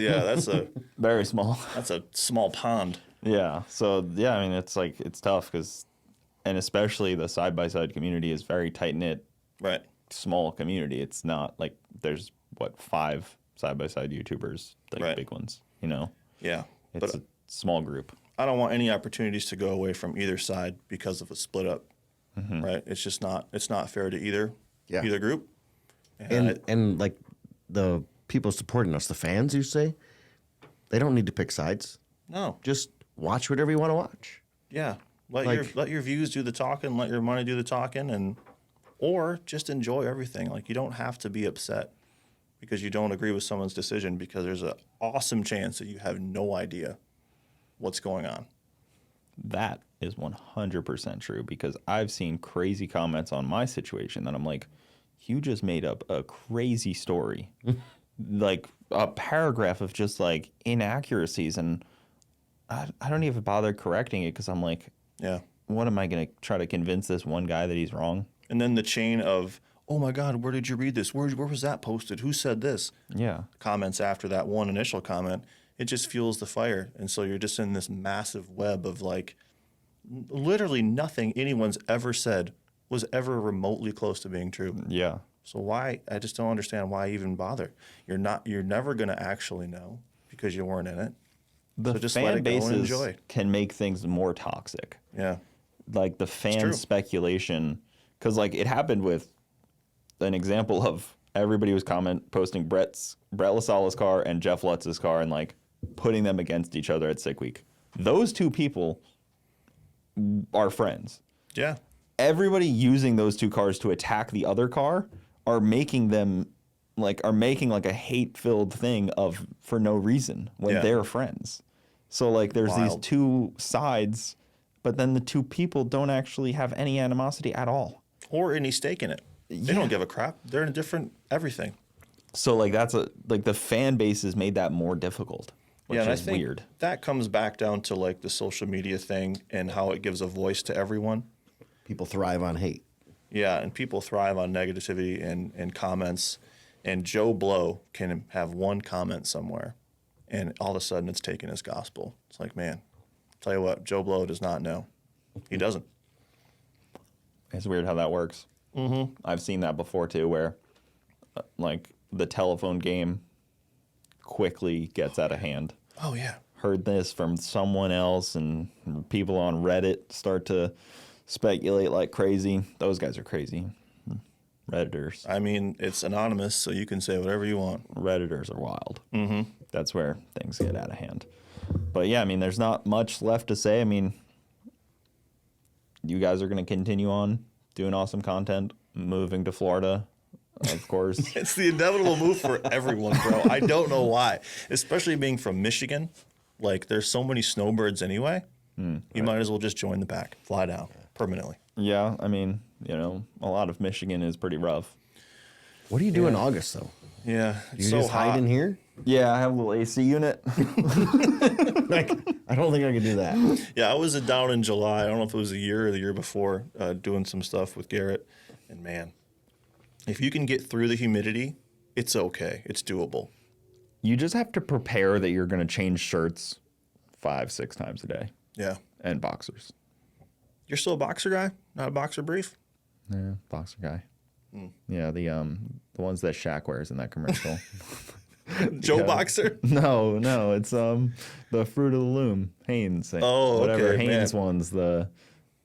Very small. That's a small pond. Yeah. So yeah, I mean, it's like it's tough because, and especially the side by side community is very tight knit. Right. Small community. It's not like there's 5 side by side YouTubers, like Right. big ones. You know. Yeah. It's But a small group. I don't want any opportunities to go away from either side because of a split up. Right. It's just not. It's not fair to either group. And like the people supporting us, the fans, you say, they don't need to pick sides. No. Just watch whatever you want to watch. Yeah. Let Like- your views do the talking. Let your money do the talking, or just enjoy everything. Like, you don't have to be upset because you don't agree with someone's decision, because there's an awesome chance that you have no idea what's going on. That is 100% true because I've seen crazy comments on my situation that I'm like, you just made up a crazy story. Like a paragraph of just like inaccuracies, and I don't even bother correcting it because I'm like, Yeah. what am I going to try to convince this one guy that he's wrong? And then the chain of, oh my God, where did you read this? Where was that posted? Who said this? Yeah. Comments after that one initial comment, it just fuels the fire. And so you're just in this massive web of like literally nothing anyone's ever said was ever remotely close to being true. Yeah. So why? I just don't understand why even bother. You're never going to actually know because you weren't in it. The So just let fan it go and bases enjoy. can make things more toxic. Yeah. Like the true. fan speculation, because like it happened with an example of everybody was posting Brett LaSala's car and Jeff Lutz's car and like putting them against each other at Sick Week. Those two people are friends. Yeah. Everybody using those two cars to attack the other car are making like a hate-filled thing for no reason when Yeah. they're friends. So like there's these Wild. two sides, but then the two people don't actually have any animosity at all. Or any stake in it. They don't give a crap. They're in a different everything. So like the fan base has made that more difficult, which And is I think weird. that comes back down to like the social media thing and how it gives a voice to everyone. People thrive on hate. Yeah, and people thrive on negativity and comments. And Joe Blow can have one comment somewhere, and all of a sudden it's taken as gospel. It's like, man, tell you what, Joe Blow does not know. He doesn't. It's weird how that works. Mm-hmm. I've seen that before too, where like the telephone game quickly gets out of hand. Oh, yeah. Heard this from someone else, and people on Reddit start to speculate like crazy. Those guys are crazy. Redditors. I mean, it's anonymous, so you can say whatever you want. Redditors are wild. Mm-hmm. That's where things get out of hand. But yeah, I mean, there's not much left to say. I mean, you guys are going to continue on doing awesome content, moving to Florida, of course. It's the inevitable move for everyone, bro. I don't know why. Especially being from Michigan. Like, there's so many snowbirds anyway. You might as well just join the pack. Fly down permanently. Yeah, I mean, you know, a lot of Michigan is pretty rough. What do you do in August, though? Yeah, You it's so just hot. hide in here? Yeah, I have a little AC unit. Like, I don't think I could do that. Yeah, I was down in July. I don't know if it was a year or the year before, doing some stuff with Garrett. And man, if you can get through the humidity, it's okay. It's doable. You just have to prepare that you're going to change shirts 5-6 times a day Yeah. and boxers. You're still a boxer guy, not a boxer brief? Yeah, boxer guy. Yeah, the ones that Shaq wears in that commercial. Joe Yeah. Boxer? No, it's the Fruit of the Loom, Hanes. Oh, whatever okay, Hanes man. ones, the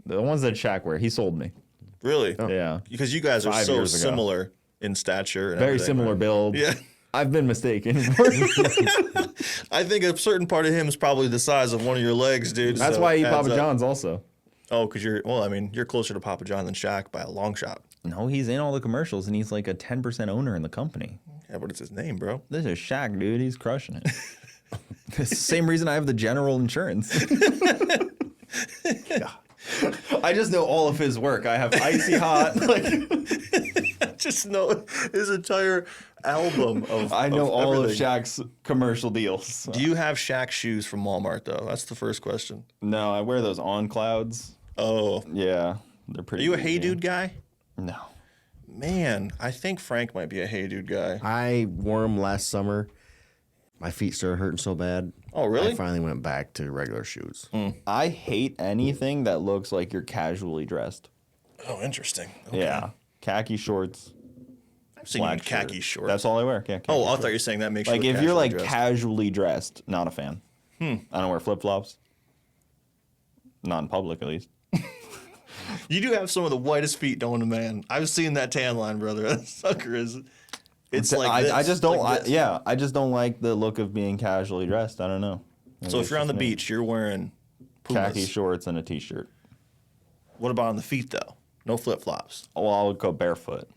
ones that Shaq wear. He sold me. Really? Yeah, Because you guys are 5 so years ago. similar in stature. And very everything, similar right? build. Yeah. I've been mistaken. I think a certain part of him is probably the size of one of your legs, dude. That's so why I eat adds Papa up. John's also. Oh, because you're closer to Papa John than Shaq by a long shot. No, he's in all the commercials and he's like a 10% owner in the company. Yeah, but it's his name, bro. This is Shaq, dude. He's crushing it. It's the same reason I have the general insurance. I just know all of his work. I have Icy Hot. Like, Just know his entire album of I know of all of everything. Shaq's commercial deals. Do you have Shaq shoes from Walmart, though? That's the first question. No, I wear those on clouds. Oh. Yeah, they're Are pretty. you a easy. Hey Dude guy? No. Man, I think Frank might be a Hey Dude guy. I wore them last summer. My feet started hurting so bad. Oh, really? I finally went back to regular shoes. I hate anything that looks like you're casually dressed. Oh, interesting. Okay. Yeah, khaki shorts, I've seen you in black khaki shirt. shorts. That's all I wear. Yeah, khaki Oh, I shorts. thought you were saying that makes Like you look if you're like dressed. casually dressed, not a fan. I don't wear flip flops. Not in public, at least. You do have some of the whitest feet known to man. I've seen that tan line, brother. That sucker is. It's like I this. just don't. Like this. Yeah, I just don't like the look of being casually dressed. I don't know. Maybe So if it's you're on just the me. beach, you're wearing Pumas. khaki shorts and a t-shirt. What about on the feet though? No flip flops. Well, I'll go barefoot.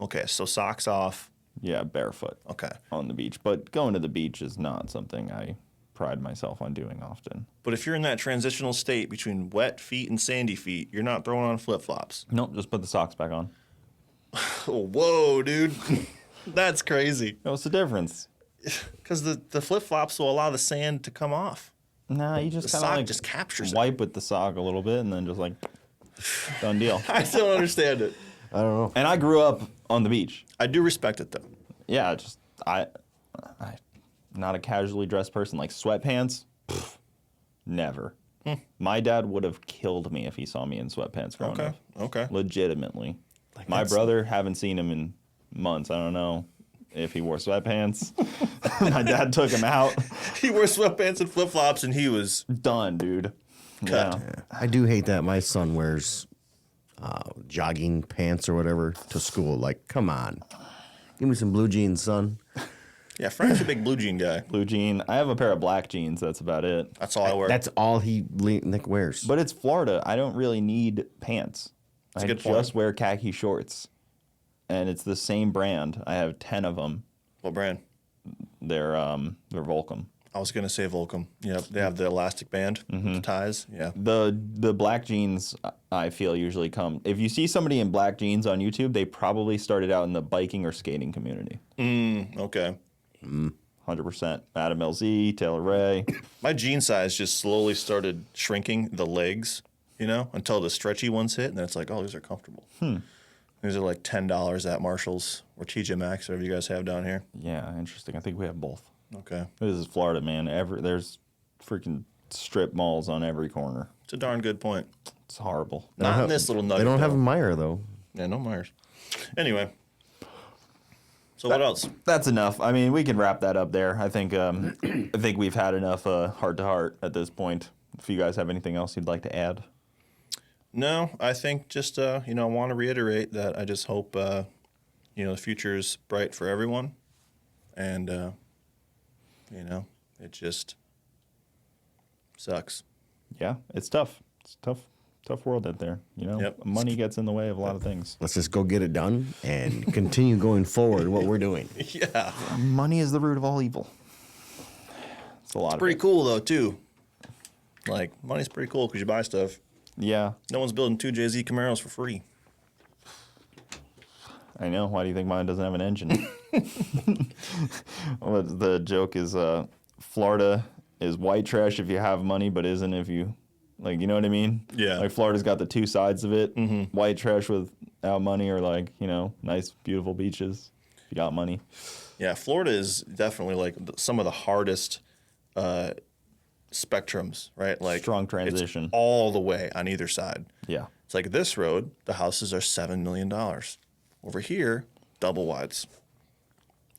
Okay, so socks off. Yeah, barefoot Okay, on the beach. But going to the beach is not something I pride myself on doing often. but if you're in that transitional state between wet feet and sandy feet, you're not throwing on flip flops. Nope, just put the socks back on. Oh, whoa, dude, that's crazy. What's the difference? Because the flip flops will allow the sand to come off. Nah, you just The kind of sock like just captures it. wipe with the sock a little bit and then just like done deal. I don't understand it. I don't know. And I grew up on the beach. I do respect it though. Yeah, just I not a casually dressed person. Like sweatpants, pff, never. My dad would have killed me if he saw me in sweatpants growing Okay, up. okay. Legitimately. My brother, haven't seen him in months. I don't know if he wore sweatpants. My dad took him out. He wore sweatpants and flip flops, and he was Done, dude. Cut. Yeah. I do hate that my son wears jogging pants or whatever to school. Like, come on. Give me some blue jeans, son. yeah. Frank's a big blue jean guy. Blue jean. I have a pair of black jeans. That's about it. That's all I wear. That's all Nick wears. But it's Florida. I don't really need pants. That's a I good point. just wear khaki shorts. And it's the same brand. I have 10 of them. What brand? They're Volcom. I was gonna say Volcom. Yep, they have the elastic band, with the ties. Yeah. The black jeans, I feel, usually come. If you see somebody in black jeans on YouTube, they probably started out in the biking or skating community. Okay. 100%. Adam LZ, Taylor Ray. My jean size just slowly started shrinking the legs, until the stretchy ones hit, and then it's like, oh, these are comfortable. These are like $10 at Marshall's or TJ Maxx, whatever you guys have down here. Yeah, interesting. I think we have both. Okay. This is Florida, man. There's freaking strip malls on every corner. It's a darn good point. It's horrible. Not in this little nugget. They don't have a though. Meyer though. Yeah, no Myers. Anyway. So what else? That's enough. I mean, we can wrap that up there. I think we've had enough heart to heart at this point. If you guys have anything else you'd like to add. No, I think just I want to reiterate that I just hope the future is bright for everyone, and it just sucks. Yeah, it's tough. It's a tough world out there. Yep. Money gets in the way of a lot of things. Let's just go get it done and continue going forward what we're doing. Yeah, Money is the root of all evil. It's a lot. pretty cool though too. Like money's pretty cool because you buy stuff. Yeah, No one's building 2 JZ Camaros for free. I know. Why do you think mine doesn't have an engine? Well, the joke is Florida is white trash if you have money, but isn't if you, you know what I mean? Yeah. Like Florida's got the two sides of it. White trash without money, or nice, beautiful beaches if you got money. Yeah, Florida is definitely like some of the hardest spectrums, right? Like Strong transition. It's all the way on either side. Yeah. It's like this road, the houses are $7 million. Over here, double wides.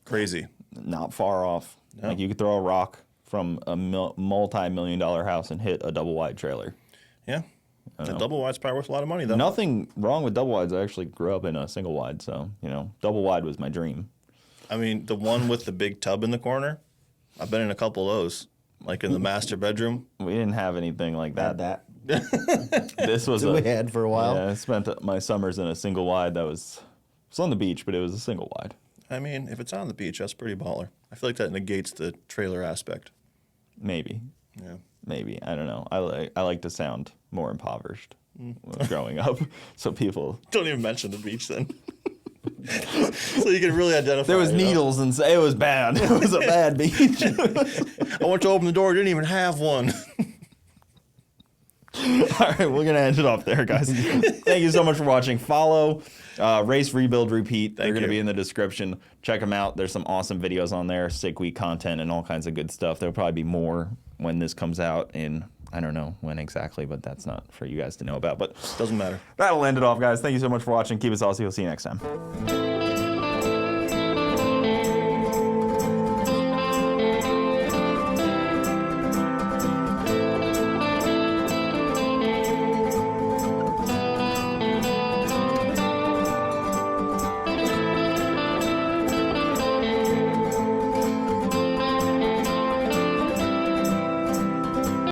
Crazy. Not far off. No. Like you could throw a rock from a multi-million-dollar house and hit a double-wide trailer. Yeah. The double wide's probably worth a lot of money, though. Nothing wrong with double wides. I actually grew up in a single wide, so double wide was my dream. I mean, the one with the big tub in the corner, I've been in a couple of those, like in the master bedroom. We didn't have anything like that. That This was we had for a while. Yeah, I spent my summers in a single wide that was on the beach, but it was a single wide. I mean, if it's on the beach, that's pretty baller. I feel like that negates the trailer aspect. Maybe. Yeah. Maybe. I don't know. I like to sound more impoverished growing up, so people. Don't even mention the beach then. So you can really identify. There was needles and it was bad. It was a bad beach. I went to open the door, didn't even have one. All right, we're gonna end it off there, guys. Thank you so much for watching. Follow Race, Rebuild, Repeat. They're gonna be in the description. Check them out. There's some awesome videos on there, sick week content, and all kinds of good stuff. There'll probably be more when this comes out in, I don't know when exactly, but that's not for you guys to know about. But Doesn't matter. that'll end it off, guys. Thank you so much for watching. Keep it saucy. We'll see you next time.